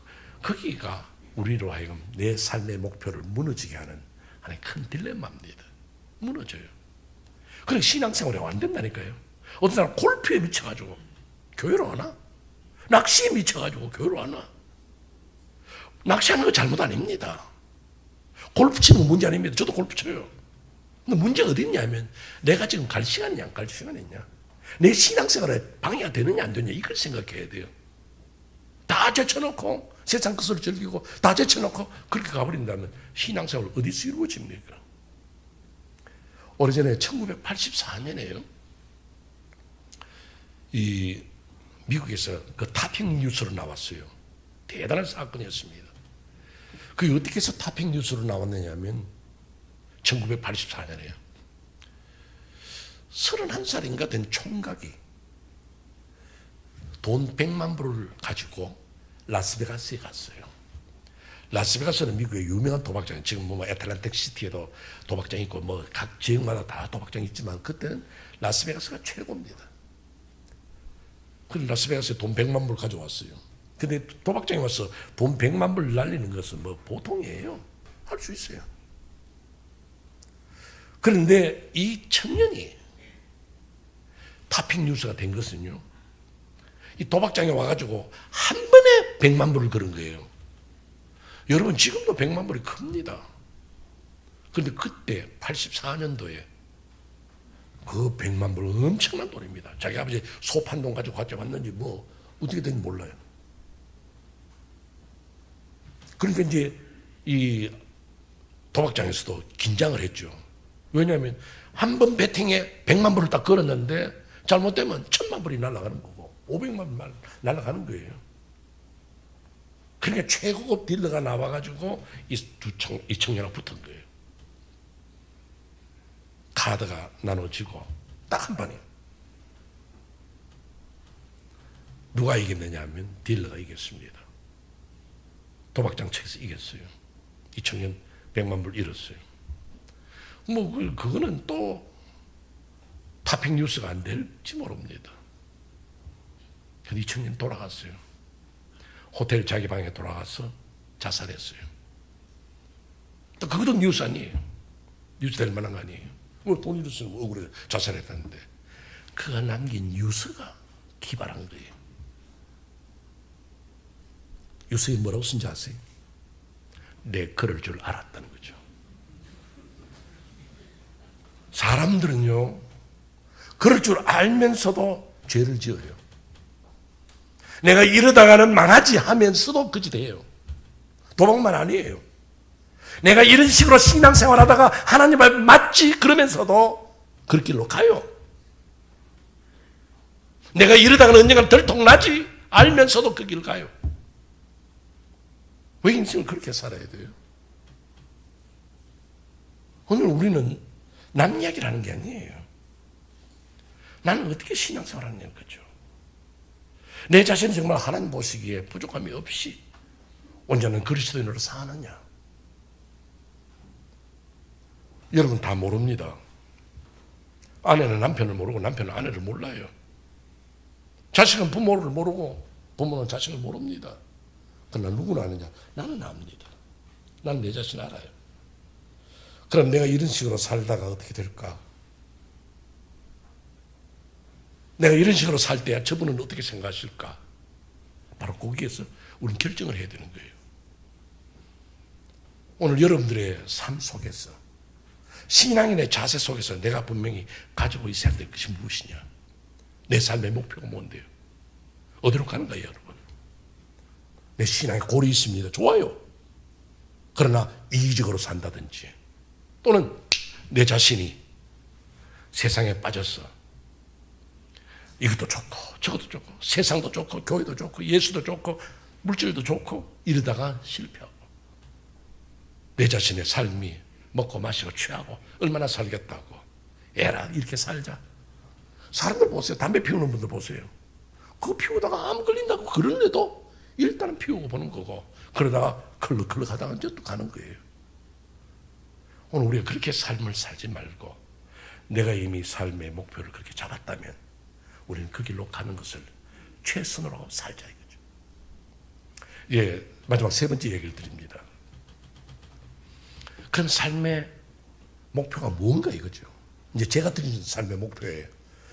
거기가 우리로 하여금 내 삶의 목표를 무너지게 하는 하나의 큰 딜레마입니다. 무너져요. 그러니까 신앙생활이 안 된다니까요. 어떤 사람 골프에 미쳐가지고 교회로 안 와. 낚시에 미쳐가지고 교회로 안 와. 낚시하는 거 잘못 아닙니다. 골프 치는 거 문제 아닙니다. 저도 골프 쳐요. 근데 문제가 어디 있냐면 내가 지금 갈 시간이냐 안 갈 시간이 있냐. 내 신앙생활에 방해가 되느냐 안 되느냐 이걸 생각해야 돼요. 다 제쳐놓고 세상 것을 즐기고 다 제쳐놓고 그렇게 가버린다면 신앙생활 어디서 이루어집니까? 오래전에 1984년에요. 이 미국에서 그 타핑 뉴스로 나왔어요. 대단한 사건이었습니다. 그게 어떻게 해서 타핑 뉴스로 나왔느냐면 1984년에요. 31살인가 된 총각이 돈 100만 불을 가지고 라스베가스에 갔어요. 라스베가스는 미국의 유명한 도박장, 지금 뭐 애틀랜틱 시티에도 도박장이 있고 뭐 각 지역마다 다 도박장이 있지만 그때는 라스베가스가 최고입니다. 그래서 라스베가스에 돈 100만 불 가져왔어요. 근데 도박장에 와서 돈 100만 불 날리는 것은 뭐 보통이에요. 할 수 있어요. 그런데 이 청년이 타핑 뉴스가 된 것은요, 이 도박장에 와가지고 한 번에 100만 불을 걸은 거예요. 여러분 지금도 100만 불이 큽니다. 그런데 그때 84년도에 그 100만 불은 엄청난 돈입니다. 자기 아버지 소판돈 가지고 가져왔는지 뭐 어떻게 된지 몰라요. 그러니까 이제 이 도박장에서도 긴장을 했죠. 왜냐하면 한 번 배팅에 100만 불을 딱 걸었는데 잘못되면 1000만 불이 날아가는 거고 500만 불 날아가는 거예요. 그러니까 최고급 딜러가 나와가지고 이 청년하고 붙은 거예요. 카드가 나눠지고 딱 한 번에. 누가 이겼느냐 하면 딜러가 이겼습니다. 도박장 측에서 이겼어요. 이 청년 100만 불 잃었어요. 뭐 그거는 또 타핑 뉴스가 안 될지 모릅니다. 근데 이 청년 돌아갔어요. 호텔 자기 방에 돌아가서 자살했어요. 또 그것도 뉴스 아니에요. 뉴스 될 만한 거 아니에요. 뭐 돈 잃었으면 억울해 자살했다는데 그가 남긴 유서가 기발한 거예요. 유서에 뭐라고 쓴지 아세요? 내 그럴 줄 알았다는 거죠. 사람들은요, 그럴 줄 알면서도 죄를 지어요. 내가 이러다가는 망하지 하면서도 그 짓 해요. 도박만 아니에요. 내가 이런 식으로 신앙생활 하다가 하나님을 맞지 그러면서도 그 길로 가요. 내가 이러다가는 언젠가 들통나지 알면서도 그 길을 가요. 왜 인생을 그렇게 살아야 돼요? 오늘 우리는 남 이야기를 하는 게 아니에요. 나는 어떻게 신앙생활 하느냐는 거죠. 내 자신이 정말 하나님 보시기에 부족함이 없이 온전한 그리스도인으로 사느냐. 여러분 다 모릅니다. 아내는 남편을 모르고 남편은 아내를 몰라요. 자식은 부모를 모르고 부모는 자식을 모릅니다. 그러나 누구나 아느냐? 나는 압니다. 나는 내 자신 알아요. 그럼 내가 이런 식으로 살다가 어떻게 될까? 내가 이런 식으로 살 때 저분은 어떻게 생각하실까? 바로 거기에서 우리는 결정을 해야 되는 거예요. 오늘 여러분들의 삶 속에서 신앙인의 자세 속에서 내가 분명히 가지고 있어야 될 것이 무엇이냐? 내 삶의 목표가 뭔데요? 어디로 가는가 여러분? 내 신앙에 골이 있습니다. 좋아요. 그러나 이기적으로 산다든지 또는 내 자신이 세상에 빠져서 이것도 좋고 저것도 좋고 세상도 좋고 교회도 좋고 예수도 좋고 물질도 좋고 이러다가 실패하고 내 자신의 삶이 먹고 마시고 취하고 얼마나 살겠다고 에라 이렇게 살자. 사람들 보세요. 담배 피우는 분들 보세요. 그거 피우다가 암 걸린다고 그러는데도 일단은 피우고 보는 거고 그러다가 클럭클럭 하다가 이제 또 가는 거예요. 오늘 우리가 그렇게 삶을 살지 말고 내가 이미 삶의 목표를 그렇게 잡았다면 우리는 그 길로 가는 것을 최선으로 살자 이거죠. 예, 마지막 세 번째 얘기를 드립니다. 그럼 삶의 목표가 뭔가 이거죠. 이제 제가 드리는 삶의 목표예요.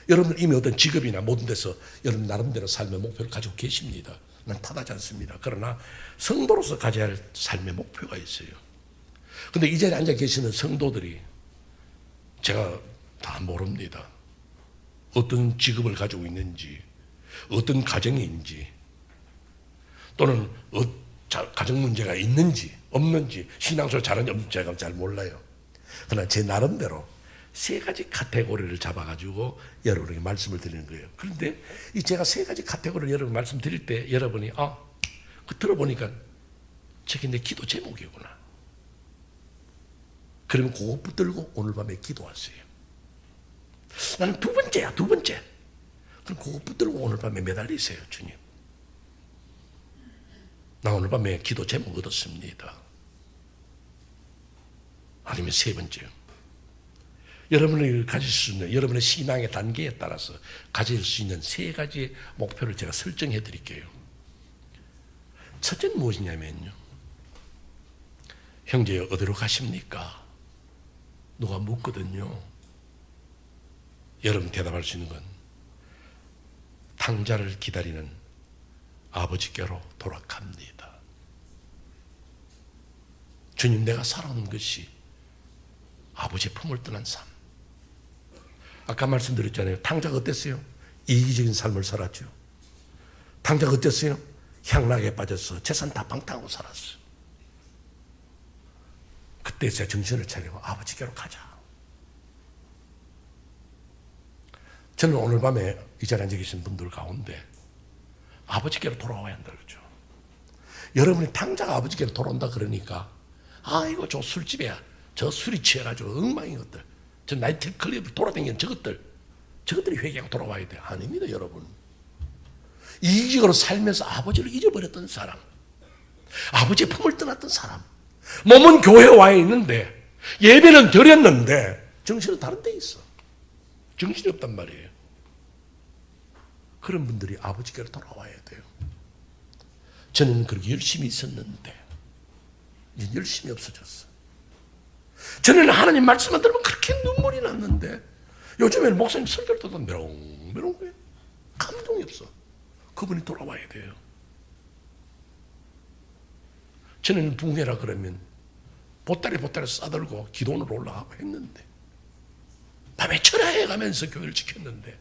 여러분 이미 어떤 직업이나 모든 데서 여러분 나름대로 삶의 목표를 가지고 계십니다. 난 탓하지 않습니다. 그러나 성도로서 가져야 할 삶의 목표가 있어요. 근데 이 자리에 앉아 계시는 성도들이 제가 다 모릅니다. 어떤 직업을 가지고 있는지, 어떤 가정인지, 또는 가정 문제가 있는지, 없는지, 신앙생활 잘하는지 없는지 제가 잘 몰라요. 그러나 제 나름대로 세 가지 카테고리를 잡아가지고 여러분에게 말씀을 드리는 거예요. 그런데 이 제가 세 가지 카테고리를 여러분 말씀드릴 때 여러분이 그 들어보니까 저게 내 기도 제목이구나. 그러면 그거 붙들고 오늘 밤에 기도하세요. 나는 두 번째야, 두 번째. 그럼 그거 붙들고 오늘 밤에 매달리세요, 주님. 나 오늘 밤에 기도 제목 얻었습니다. 아니면 세 번째요. 여러분이 가질 수 있는, 여러분의 신앙의 단계에 따라서 가질 수 있는 세 가지 목표를 제가 설정해 드릴게요. 첫째는 무엇이냐면요. 형제 어디로 가십니까? 누가 묻거든요. 여러분 대답할 수 있는 건 탕자를 기다리는 아버지께로 돌아갑니다. 주님, 내가 살아오는 것이 아버지의 품을 떠난 삶. 아까 말씀드렸잖아요. 탕자가 어땠어요? 이기적인 삶을 살았죠. 탕자가 어땠어요? 향락에 빠져서 재산 다 방탕하고 살았어요. 그때 제가 정신을 차리고 아버지께로 가자. 저는 오늘 밤에 이 자리에 앉아 계신 분들 가운데 아버지께로 돌아와야 한다 그러죠. 여러분이 탕자가 아버지께로 돌아온다 그러니까 아이고 저 술집이야. 저 술이 취해가지고 엉망인 것들. 저 나이트클럽 돌아다니는 저것들이 회개하고 돌아와야 돼. 아닙니다 여러분. 이기적으로 살면서 아버지를 잊어버렸던 사람, 아버지의 품을 떠났던 사람, 몸은 교회에 와 있는데 예배는 드렸는데 정신은 다른 데 있어. 정신이 없단 말이에요. 그런 분들이 아버지께로 돌아와야 돼요. 저는 그렇게 열심히 있었는데 이제 열심히 없어졌어. 저는 하나님 말씀만 들으면 그렇게 눈물이 났는데 요즘에는 목사님 설교를 듣다 메롱메롱해. 감동이 없어. 그분이 돌아와야 돼요. 저는 붕해라 그러면 보따리 싸들고 기도원으로 올라가고 했는데 밤에 철야해 가면서 교회를 지켰는데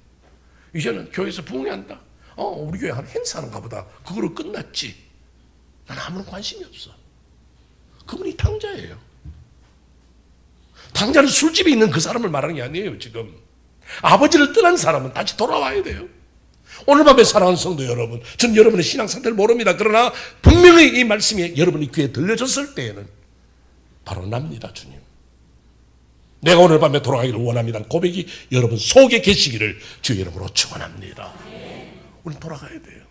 이제는 교회에서 붕해한다. 우리 교회 한 행사하는가 보다. 그거로 끝났지. 난 아무런 관심이 없어. 그분이 탕자예요. 탕자는 술집에 있는 그 사람을 말하는 게 아니에요. 지금 아버지를 떠난 사람은 다시 돌아와야 돼요. 오늘 밤에 사랑하는 성도 여러분, 전 여러분의 신앙 상태를 모릅니다. 그러나 분명히 이 말씀이 여러분의 귀에 들려졌을 때에는 바로 납니다. 주님, 내가 오늘 밤에 돌아가기를 원합니다. 고백이 여러분 속에 계시기를 주의 이름으로 축원합니다. 우리는 돌아가야 돼요.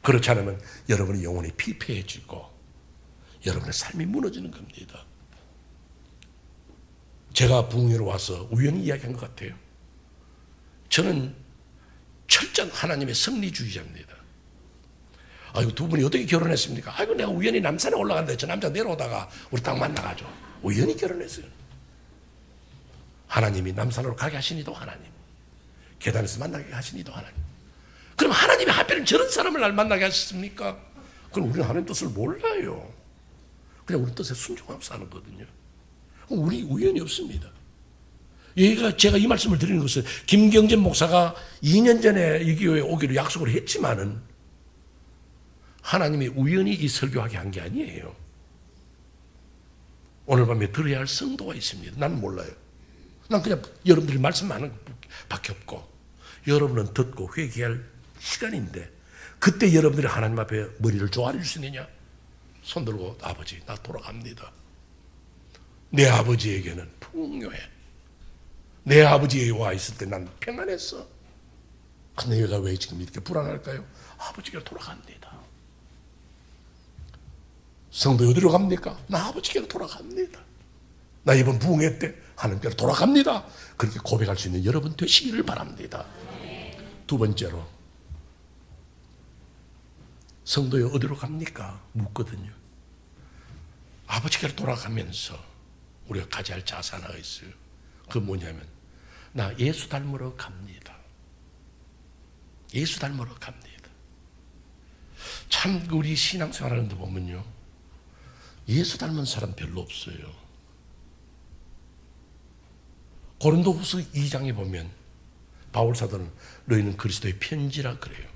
그렇지 않으면 여러분의 영혼이 피폐해지고 여러분의 삶이 무너지는 겁니다. 제가 부흥회로 와서 우연히 이야기한 것 같아요. 저는 철저한 하나님의 섭리주의자입니다. 아이고, 두 분이 어떻게 결혼했습니까? 아이고, 내가 우연히 남산에 올라갔는데 저 남자 내려오다가 우리 딱 만나가지고 우연히 결혼했어요. 하나님이 남산으로 가게 하시니도 하나님, 계단에서 만나게 하시니도 하나님. 그럼 하나님이 하필 저런 사람을 날 만나게 하셨습니까? 그럼 우리는 하나님 뜻을 몰라요. 그냥 우리 뜻에 순종하고 사는 거거든요. 우리 우연이 없습니다. 제가 이 말씀을 드리는 것은 김경진 목사가 2년 전에 이 교회에 오기로 약속을 했지만은 하나님이 우연히 이 설교하게 한 게 아니에요. 오늘 밤에 들어야 할 성도가 있습니다. 난 몰라요. 난 그냥 여러분들이 말씀하는 것밖에 없고 여러분은 듣고 회개할 시간인데 그때 여러분들이 하나님 앞에 머리를 조아릴 수 있느냐? 손 들고 아버지 나 돌아갑니다. 내 아버지에게는 풍요해. 내 아버지에게 와 있을 때 난 평안했어. 근데 얘가 왜 지금 이렇게 불안할까요? 아버지께로 돌아갑니다. 성도 어디로 갑니까? 나 아버지께로 돌아갑니다. 나 이번 부흥회 때 하나님께로 돌아갑니다. 그렇게 고백할 수 있는 여러분 되시기를 바랍니다. 두 번째로 성도여 어디로 갑니까? 묻거든요. 아버지께로 돌아가면서 우리가 가져야 할 자세 하나가 있어요. 그건 뭐냐면 나 예수 닮으러 갑니다. 예수 닮으러 갑니다. 참 우리 신앙생활하는 데 보면요, 예수 닮은 사람 별로 없어요. 고린도후서 2장에 보면 바울 사도는 너희는 그리스도의 편지라 그래요.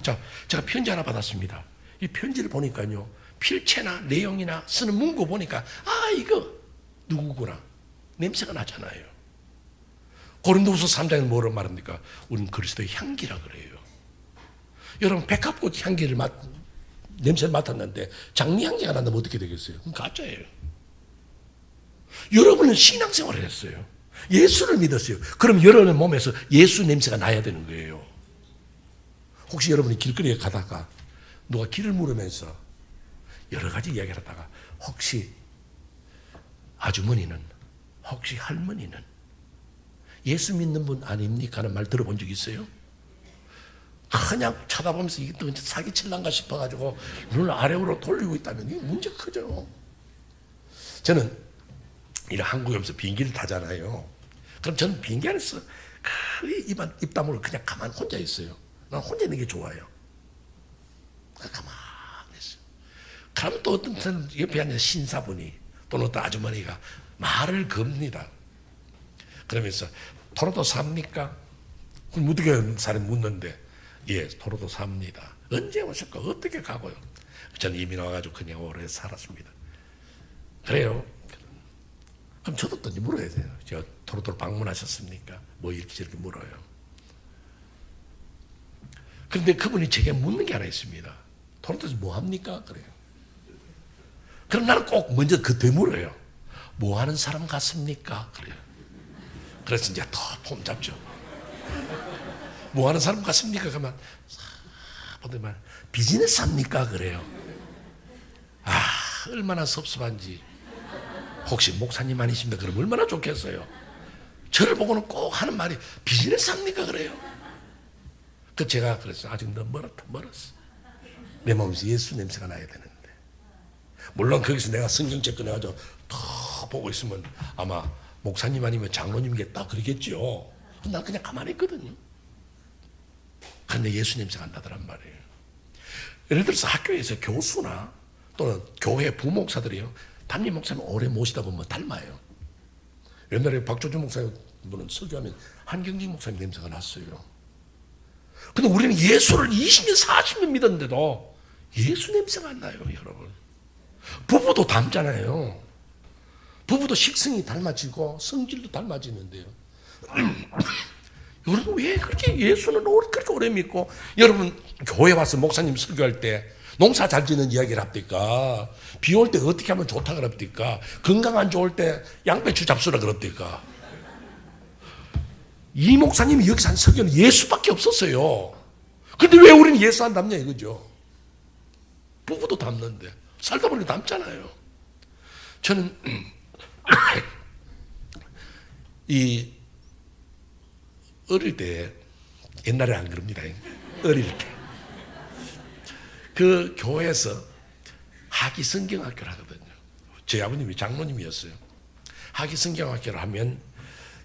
자, 제가 편지 하나 받았습니다. 이 편지를 보니까요, 필체나 내용이나 쓰는 문구 보니까 이거 누구구나 냄새가 나잖아요. 고린도후서 3장에 뭐라고 말합니까? 우리는 그리스도의 향기라 그래요. 여러분 백합꽃 향기를 냄새를 맡았는데 장미 향기가 난다면 어떻게 되겠어요? 그건 가짜예요. 여러분은 신앙생활을 했어요. 예수를 믿었어요. 그럼 여러분의 몸에서 예수 냄새가 나야 되는 거예요. 혹시 여러분이 길거리에 가다가 누가 길을 물으면서 여러 가지 이야기를 하다가 혹시 아주머니는, 혹시 할머니는 예수 믿는 분 아닙니까? 하는 말 들어본 적 있어요? 그냥 쳐다보면서 이게 또 사기칠란가 싶어가지고 눈을 아래로 돌리고 있다면 이게 문제 크죠. 저는 이런 한국에 오면서 비행기를 타잖아요. 그럼 저는 비행기 안에서 입 다물고 그냥 가만히 혼자 있어요. 난 혼자 있는 게 좋아요. 가만히 있어요. 그럼 또 어떤 옆에 앉은 신사분이 또는 어떤 아주머니가 말을 겁니다. 그러면서 토로도 삽니까? 그럼 어떻게 사람이 묻는데 예, 토로도 삽니다. 언제 오실까? 어떻게 가고요? 저는 이미 나와가지고 그냥 오래 살았습니다. 그래요? 그럼 저도 또 물어야 돼요. 저 토로도를 방문하셨습니까? 뭐 이렇게 저렇게 물어요. 그런데 그분이 제게 묻는 게 하나 있습니다. 토로도에서 뭐 합니까? 그래요. 그럼 나는 꼭 먼저 그때 물어요. 뭐 하는 사람 같습니까? 그래요. 그래서 이제 더 폼 잡죠. 뭐 하는 사람 같습니까? 그러면 보더만 비즈니스 합니까? 그래요. 얼마나 섭섭한지. 혹시 목사님 아니십니까? 그럼 얼마나 좋겠어요. 저를 보고는 꼭 하는 말이 비즈니스 합니까? 그래요. 그 제가 그랬어요. 아직 너 멀었어. 내 몸에서 예수 냄새가 나야 되는데. 물론 거기서 내가 성경책 꺼내가지고 더 보고 있으면 아마 목사님 아니면 장로님이겠다 그러겠죠. 난 그냥 가만히 있거든요. 근데 예수 냄새가 안 나더란 말이에요. 예를 들어서 학교에서 교수나 또는 교회 부목사들이요. 담임 목사님 오래 모시다 보면 닮아요. 옛날에 박조준 목사님은 설교하면 한경직 목사님 냄새가 났어요. 근데 우리는 예수를 20년, 40년 믿었는데도 예수 냄새가 안 나요, 여러분. 부부도 닮잖아요. 부부도 식성이 닮아지고 성질도 닮아지는데요. 여러분 왜 그렇게 예수는 그렇게 오래 믿고 여러분 교회 와서 목사님 설교할 때 농사 잘 짓는 이야기를 합니까? 비 올 때 어떻게 하면 좋다 그럽니까? 건강 안 좋을 때 양배추 잡수라 그럽니까? 이 목사님이 여기서 한 설교는 예수밖에 없었어요. 근데 왜 우리는 예수 안 닮냐 이거죠. 부부도 닮는데 살다 보니까 닮잖아요. 저는 이 어릴 때 옛날에 안 그럽니다. 어릴 때 그 교회에서 학위 성경학교를 하거든요. 제 아버님이 장로님이었어요. 학위 성경학교를 하면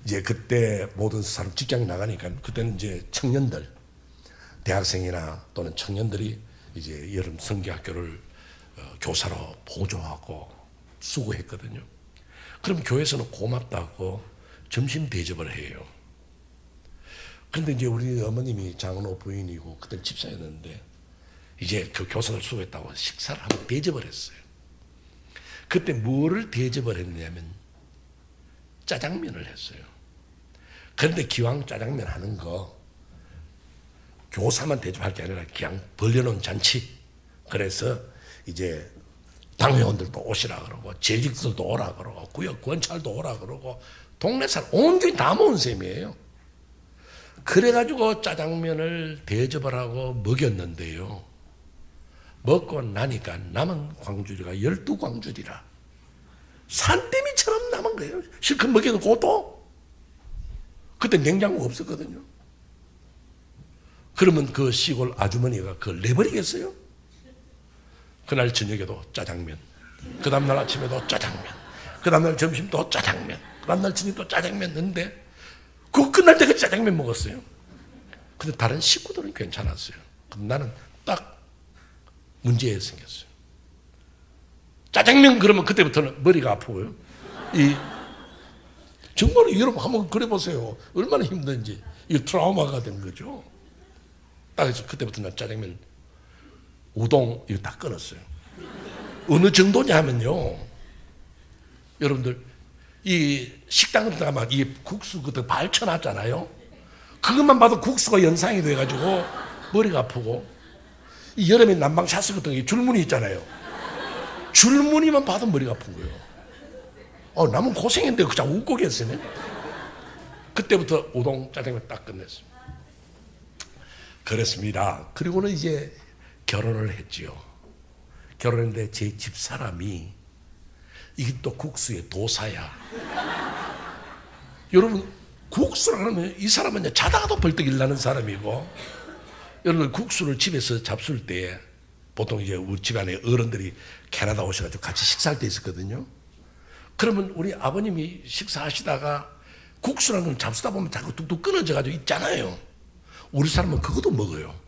이제 그때 모든 사람 직장에 나가니까 그때는 이제 청년들, 대학생이나 또는 청년들이 이제 여름 성경학교를 교사로 보조하고 수고했거든요. 그럼 교회에서는 고맙다고 점심 대접을 해요. 그런데 이제 우리 어머님이 장로 부인이고 그때 집사였는데 이제 그 교사들 수고했다고 식사를 한번 대접을 했어요. 그때 뭐를 대접을 했냐면 짜장면을 했어요. 그런데 기왕 짜장면 하는 거 교사만 대접할 게 아니라 그냥 벌려놓은 잔치. 그래서 이제 당회원들도 오시라 그러고 재직들도 오라 그러고 구역 권찰도 오라 그러고 동네 사람 온 교인 다 모은 셈이에요. 그래가지고 짜장면을 대접을 하고 먹였는데요. 먹고 나니까 남은 광주리가 12광주리라 산더미처럼 남은 거예요. 실컷 먹여놓고도 그때 냉장고 없었거든요. 그러면 그 시골 아주머니가 그걸 내버리겠어요? 그날 저녁에도 짜장면, 그 다음날 아침에도 짜장면, 그 다음날 점심도 짜장면, 그 다음날 저녁도 짜장면 넣는데 그거 끝날 때까지 짜장면 먹었어요. 근데 다른 식구들은 괜찮았어요. 근데 나는 딱 문제가 생겼어요. 짜장면 그러면 그때부터는 머리가 아프고요. 정말 여러분 한번 그래 보세요. 얼마나 힘든지. 이거 트라우마가 된 거죠. 딱 해서 그때부터 난 짜장면, 우동 이거 다 끊었어요. 어느 정도냐 하면요. 여러분들 이 식당 같은 데 가면 이 국수 그때 발쳐놨잖아요. 그것만 봐도 국수가 연상이 돼가지고 머리가 아프고 이 여름에 난방 샤스 같은 게 줄무늬 있잖아요. 줄무늬만 봐도 머리가 아픈 거예요. 남은 고생했는데 그냥 웃고 계시네. 그때부터 우동 짜장면 딱 끝냈어요. 그렇습니다. 그리고는 이제 결혼을 했지요. 결혼했는데 제 집사람이 이게 또 국수의 도사야. 여러분 국수라 그러면 이 사람은 자다가도 벌떡 일어나는 사람이고 여러분 국수를 집에서 잡술 때 보통 이제 우리 집안에 어른들이 캐나다 오셔가지고 같이 식사할 때 있었거든요. 그러면 우리 아버님이 식사하시다가 국수라는 걸 잡수다 보면 자꾸 뚝뚝 끊어져가지고 있잖아요. 우리 사람은 그것도 먹어요.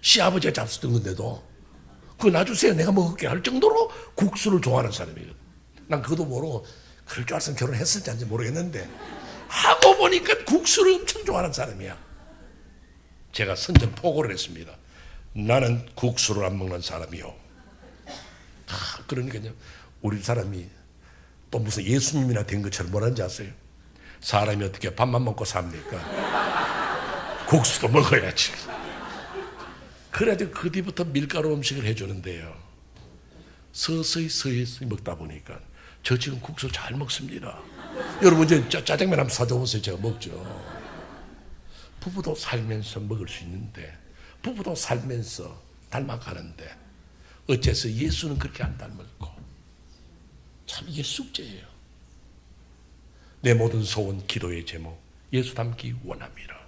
시아버지가 잡수던 건데도 그거 놔주세요 내가 먹을게 할 정도로 국수를 좋아하는 사람이거든. 난 그것도 모르고 그럴 줄 알았으면 결혼했을지 아닌지 모르겠는데 하고 보니까 국수를 엄청 좋아하는 사람이야. 제가 선전포고를 했습니다. 나는 국수를 안 먹는 사람이요. 그러니까요. 우리 사람이 또 무슨 예수님이나 된 것처럼 뭐라는지 아세요? 사람이 어떻게 밥만 먹고 삽니까? 국수도 먹어야지. 그래야지 그 뒤부터 밀가루 음식을 해주는데요. 서서히 먹다 보니까 저 지금 국수 잘 먹습니다. 여러분 이제 짜장면 한번 사줘보세요. 제가 먹죠. 부부도 살면서 먹을 수 있는데 부부도 살면서 닮아가는데 어째서 예수는 그렇게 안 닮았고 참 이게 숙제예요. 내 모든 소원, 기도의 제목 예수 닮기 원합니다.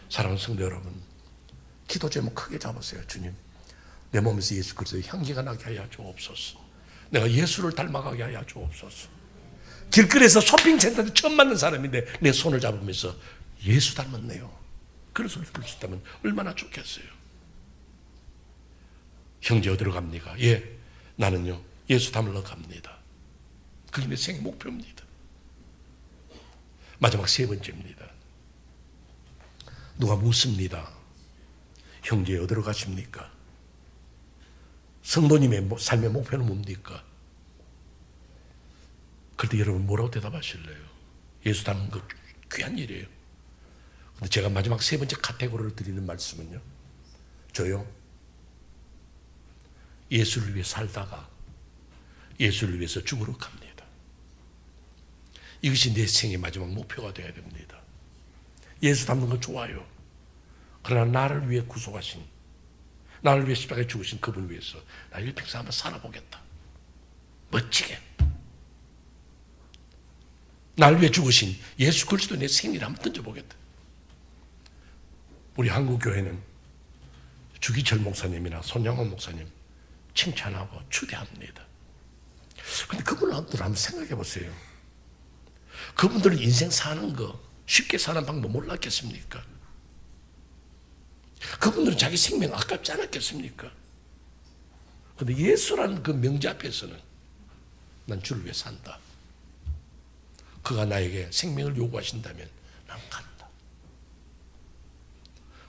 사랑하는 성도 여러분, 기도 제목 크게 잡으세요. 주님, 내 몸에서 예수 그리스도의 향기가 나게 하여 주옵소서. 내가 예수를 닮아가게 하여 주옵소서. 길거리에서 쇼핑센터에서 처음 만난 사람인데 내 손을 잡으면서 예수 닮았네요. 그런 소리를 들을 수 있다면 얼마나 좋겠어요. 형제 어디로 갑니까? 예, 나는요 예수 닮으러 갑니다. 그게 내 생애 목표입니다. 마지막 세 번째입니다. 누가 묻습니다. 형제 어디로 가십니까? 성도님의 삶의 목표는 뭡니까? 그럴 때 여러분 뭐라고 대답하실래요? 예수 닮는 거 귀한 일이에요. 근데 제가 마지막 세 번째 카테고리를 드리는 말씀은요, 저요 예수를 위해 살다가 예수를 위해서 죽으러 갑니다. 이것이 내 생의 마지막 목표가 되어야 됩니다. 예수 닮는 거 좋아요. 그러나 나를 위해 구속하신, 나를 위해 십자가에 죽으신 그분 위해서 나 일평생 한번 살아보겠다. 멋지게. 나를 위해 죽으신 예수 그리스도 내 생일을 한번 던져보겠다. 우리 한국교회는 주기철 목사님이나 손양원 목사님 칭찬하고 추대합니다. 그런데 그분들 한번 생각해 보세요. 그분들은 인생 사는 거 쉽게 사는 방법 몰랐겠습니까? 그분들은 자기 생명 아깝지 않았겠습니까? 그런데 예수라는 그 명제 앞에서는 난 주를 위해 산다. 그가 나에게 생명을 요구하신다면 난 간다.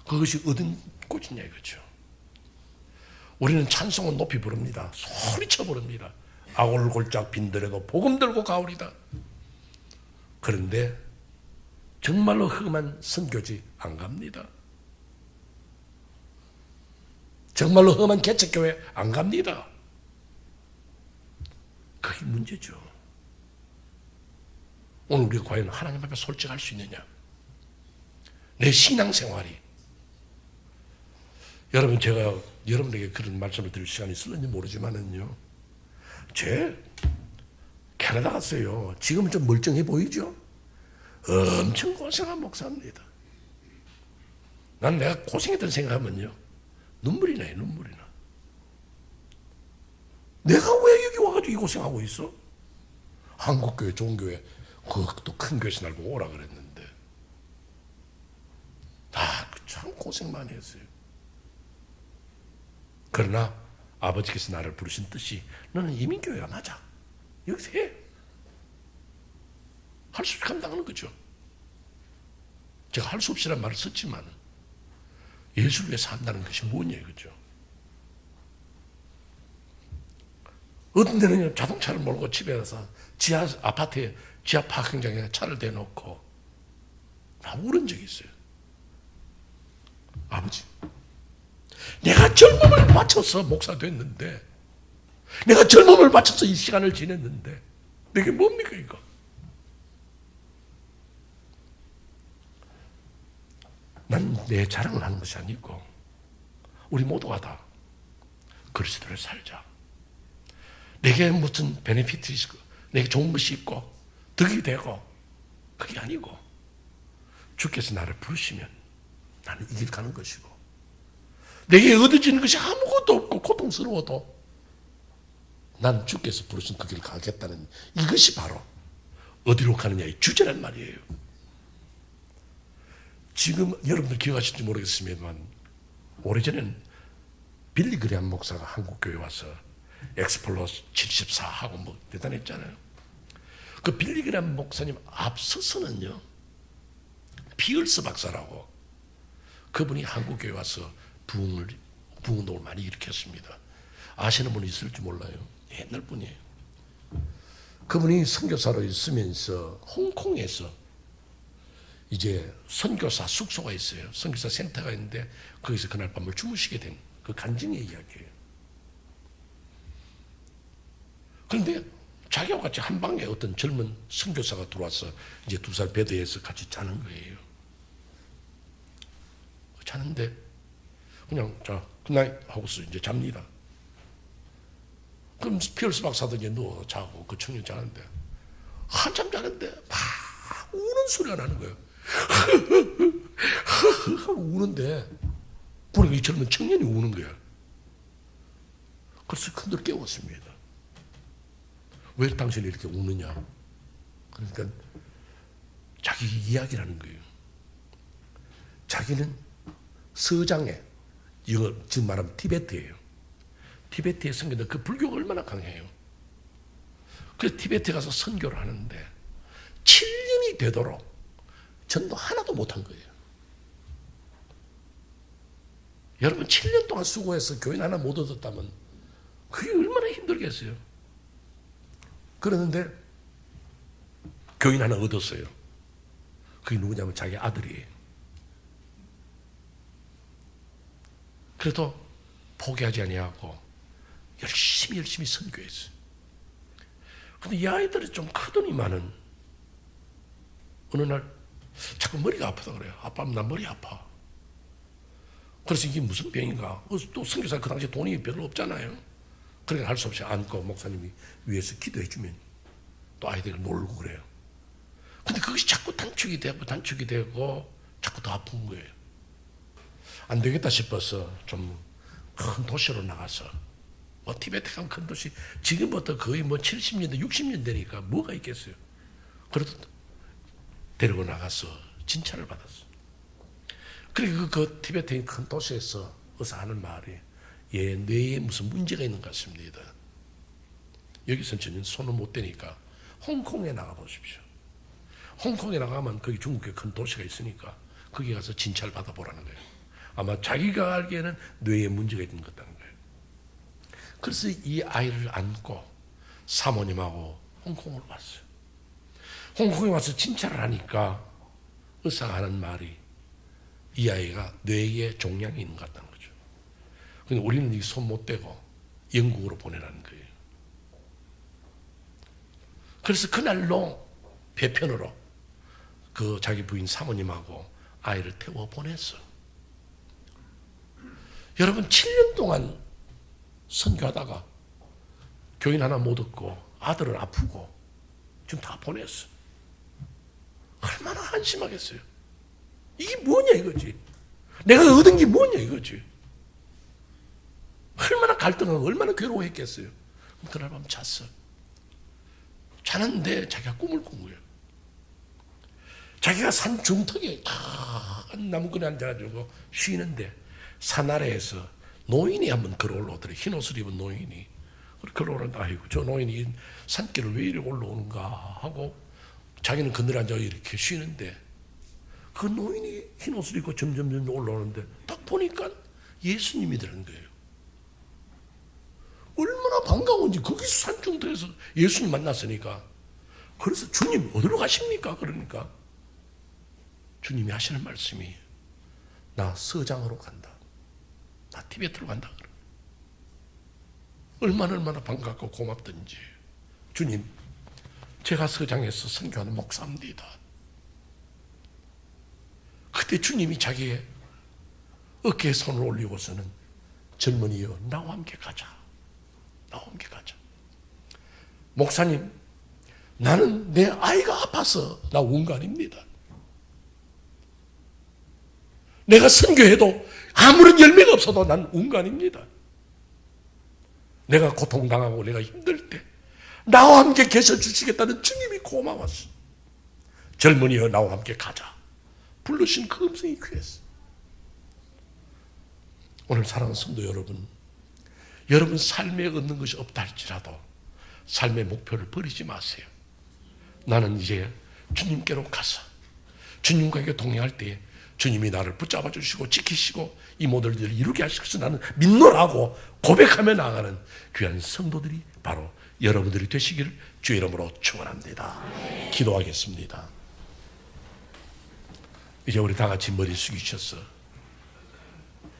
그것이 얻은 꽃이냐 이거죠. 우리는 찬송은 높이 부릅니다. 소리쳐 부릅니다. 아골골짝 빈들에도 복음 들고 가오리다. 그런데 정말로 험한 선교지 안 갑니다. 정말로 험한 개척교회 안 갑니다. 그게 문제죠. 오늘 우리가 과연 하나님 앞에 솔직할 수 있느냐? 내 신앙생활이, 여러분 제가 여러분에게 그런 말씀을 드릴 시간이 있을는지 모르지만은요, 제 캐나다 갔어요. 지금은 좀 멀쩡해 보이죠? 엄청 고생한 목사입니다. 난 내가 고생했던 생각하면요 눈물이 나요. 눈물이 나. 내가 왜 여기 와가지고 이 고생하고 있어? 한국교회 좋은 교회 그것도 큰 교회에서 날 보고 오라 그랬는데 참 고생 많이 했어요. 그러나 아버지께서 나를 부르신 뜻이 너는 이민교회가 맞아. 여기서 해. 할 수 없이 감당하는 거죠. 제가 할 수 없이란 말을 썼지만 예수를 위해서 한다는 것이 뭐냐 이거죠. 어떤 데는 자동차를 몰고 집에 가서 지하 아파트에 지하 파킹장에 차를 대놓고 나 울은 적이 있어요. 아버지, 내가 젊음을 바쳐서 목사 됐는데, 내가 젊음을 바쳐서 이 시간을 지냈는데 내게 뭡니까 이거? 난 내 자랑을 하는 것이 아니고 우리 모두가 다 그리스도를 살자. 내게 무슨 베네피트 있고 내게 좋은 것이 있고 덕이 되고 그게 아니고 주께서 나를 부르시면 나는 이 길 가는 것이고, 내게 얻어지는 것이 아무것도 없고 고통스러워도 난 주께서 부르신 그 길을 가겠다는 이것이 바로 어디로 가느냐의 주제란 말이에요. 지금 여러분들 기억하실지 모르겠습니다만 오래전엔 빌리 그레함 목사가 한국교회에 와서 엑스플로 74 하고 뭐 대단했잖아요. 그 빌리 그레함 목사님 앞서서는요 피얼스 박사라고, 그분이 한국교회에 와서 부흥운동을 많이 일으켰습니다. 아시는 분이 있을지 몰라요. 옛날 분이에요. 그분이 선교사로 있으면서 홍콩에서 이제 선교사 숙소가 있어요. 선교사 센터가 있는데 거기서 그날 밤을 주무시게 된 그 간증의 이야기예요. 그런데 자기와 같이 한 방에 어떤 젊은 선교사가 들어와서 이제 2살 베드에서 같이 자는 거예요. 자는데 그냥 자 굿나잇 하고서 이제 잡니다. 그럼 피얼스 박사도 이제 누워 자고 그 청년 자는데 한참 자는데 막 우는 소리가 나는 거예요. 하고 우는데 보니까 이 젊은 청년이 우는 거야. 그래서 큰들 깨웠습니다. 왜 당신이 이렇게 우느냐? 그러니까 자기 이야기라는 거예요. 자기는 서장에, 이거 지금 말하면 티베트예요. 티베트에 선교는 그 불교가 얼마나 강해요. 그래서 티베트에 가서 선교를 하는데 7년이 되도록 전도 하나도 못한 거예요. 여러분 7년 동안 수고해서 교인 하나 못 얻었다면 그게 얼마나 힘들겠어요. 그러는데 교인 하나 얻었어요. 그게 누구냐면 자기 아들이에요. 그래도 포기하지 아니하고 열심히 선교했어요. 근데 이 아이들이 좀 크더니만은 어느 날 자꾸 머리가 아프다 그래요. 아빠, 나 머리 아파. 그래서 이게 무슨 병인가? 또 선교사 그 당시에 돈이 별로 없잖아요. 그러니까 할 수 없이 안고 목사님이 위에서 기도해 주면 또 아이들이 놀고 그래요. 근데 그것이 자꾸 단축이 되고 자꾸 더 아픈 거예요. 안 되겠다 싶어서 좀 큰 도시로 나가서 뭐 티베트 가면 큰 도시 지금부터 거의 뭐 70년대 60년 되니까 뭐가 있겠어요. 그래도 데리고 나가서 진찰을 받았어. 그리고 그 티베트인 큰 도시에서 어서 하는 말이 얘 뇌에 무슨 문제가 있는 것 같습니다. 여기서는 전혀 손을 못 대니까 홍콩에 나가 보십시오. 홍콩에 나가면 거기 중국에 큰 도시가 있으니까 거기 가서 진찰 받아보라는 거예요. 아마 자기가 알기에는 뇌에 문제가 있는 것 같다는 거예요. 그래서 이 아이를 안고 사모님하고 홍콩으로 왔어요. 홍콩에 와서 진찰을 하니까 의사가 하는 말이 이 아이가 뇌에 종양이 있는 것 같다는 거죠. 근데 우리는 이 손 못 대고 영국으로 보내라는 거예요. 그래서 그날로 배편으로 그 자기 부인 사모님하고 아이를 태워 보냈어. 여러분 7년 동안 선교하다가 교인 하나 못 얻고 아들은 아프고 지금 다 보냈어. 얼마나 한심하겠어요. 이게 뭐냐 이거지. 내가 얻은 게 뭐냐 이거지. 얼마나 갈등하고 얼마나 괴로워했겠어요. 그날 밤 잤어. 자는데 자기가 꿈을 꾼 거예요. 자기가 산 중턱에 나무꾼에 앉아가지고 쉬는데 산 아래에서 노인이 한번 걸어 올라오더래. 흰 옷을 입은 노인이. 걸어 올라오는데 아이고 저 노인이 산길을 왜 이리 올라오는가 하고 자기는 그늘에 앉아 이렇게 쉬는데 그 노인이 흰 옷을 입고 점점 올라오는데 딱 보니까 예수님이더라는 거예요. 얼마나 반가운지 거기서 산중턱에서 예수님 만났으니까. 그래서 주님 어디로 가십니까? 그러니까 주님이 하시는 말씀이 나 서장으로 간다. 나 티베트로 간다. 얼마나 반갑고 고맙던지. 주님 제가 서장에서 선교하는 목사입니다. 그때 주님이 자기의 어깨에 손을 올리고서는 젊은이여 나와 함께 가자. 나와 함께 가자. 목사님 나는 내 아이가 아파서 나온 거 아닙니다. 내가 선교해도 아무런 열매가 없어도 난 온 거 아닙니다. 내가 고통당하고 내가 힘들 때 나와 함께 계셔 주시겠다는 주님이 고마웠어. 젊은이여 나와 함께 가자. 부르신 그 음성이 귀했어. 오늘 사랑하는 성도 여러분, 여러분 삶에 얻는 것이 없다 할지라도 삶의 목표를 버리지 마세요. 나는 이제 주님께로 가서 주님과 동행할 때에 주님이 나를 붙잡아 주시고 지키시고 이 모든 일을 이루게 하시고서 나는 믿노라고 고백하며 나아가는 귀한 성도들이 바로 여러분들이 되시기를 주의 이름으로 축원합니다. 기도하겠습니다. 이제 우리 다 같이 머리 숙이셔서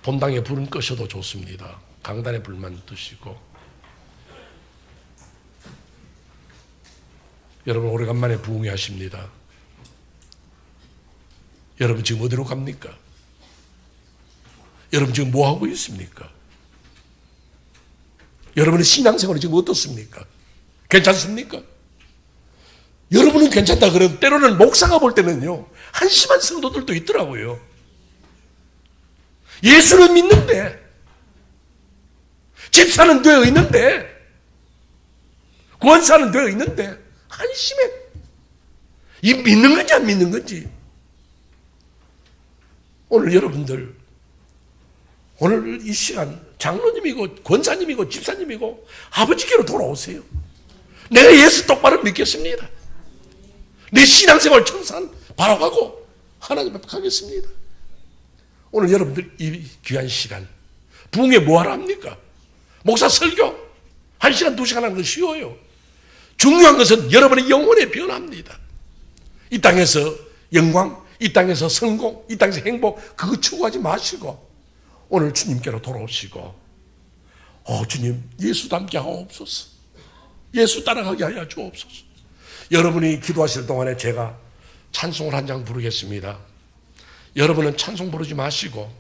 본당에 불은 끄셔도 좋습니다. 강단에 불만 드시고. 여러분 오래간만에 부흥회 하십니다. 여러분 지금 어디로 갑니까? 여러분 지금 뭐 하고 있습니까? 여러분의 신앙생활이 지금 어떻습니까? 괜찮습니까? 여러분은 괜찮다 그래도 때로는 목사가 볼 때는요, 한심한 성도들도 있더라고요. 예수는 믿는데, 집사는 되어 있는데, 권사는 되어 있는데 한심해. 이 믿는 건지 안 믿는 건지. 오늘 여러분들, 오늘 이 시간 장로님이고 권사님이고 집사님이고 아버지께로 돌아오세요. 내가 예수 똑바로 믿겠습니다. 내 신앙생활 청산 바로 가고 하나님 앞에 가겠습니다. 오늘 여러분들 이 귀한 시간 부흥회 뭐하러 합니까? 목사 설교 1시간 2시간 하는 건 쉬워요. 중요한 것은 여러분의 영혼의 변화입니다. 이 땅에서 영광, 이 땅에서 성공, 이 땅에서 행복, 그거 추구하지 마시고 오늘 주님께로 돌아오시고, 주님 예수 닮게 하옵소서, 예수 따라가게 하여 주옵소서. 여러분이 기도하실 동안에 제가 찬송을 한 장 부르겠습니다. 여러분은 찬송 부르지 마시고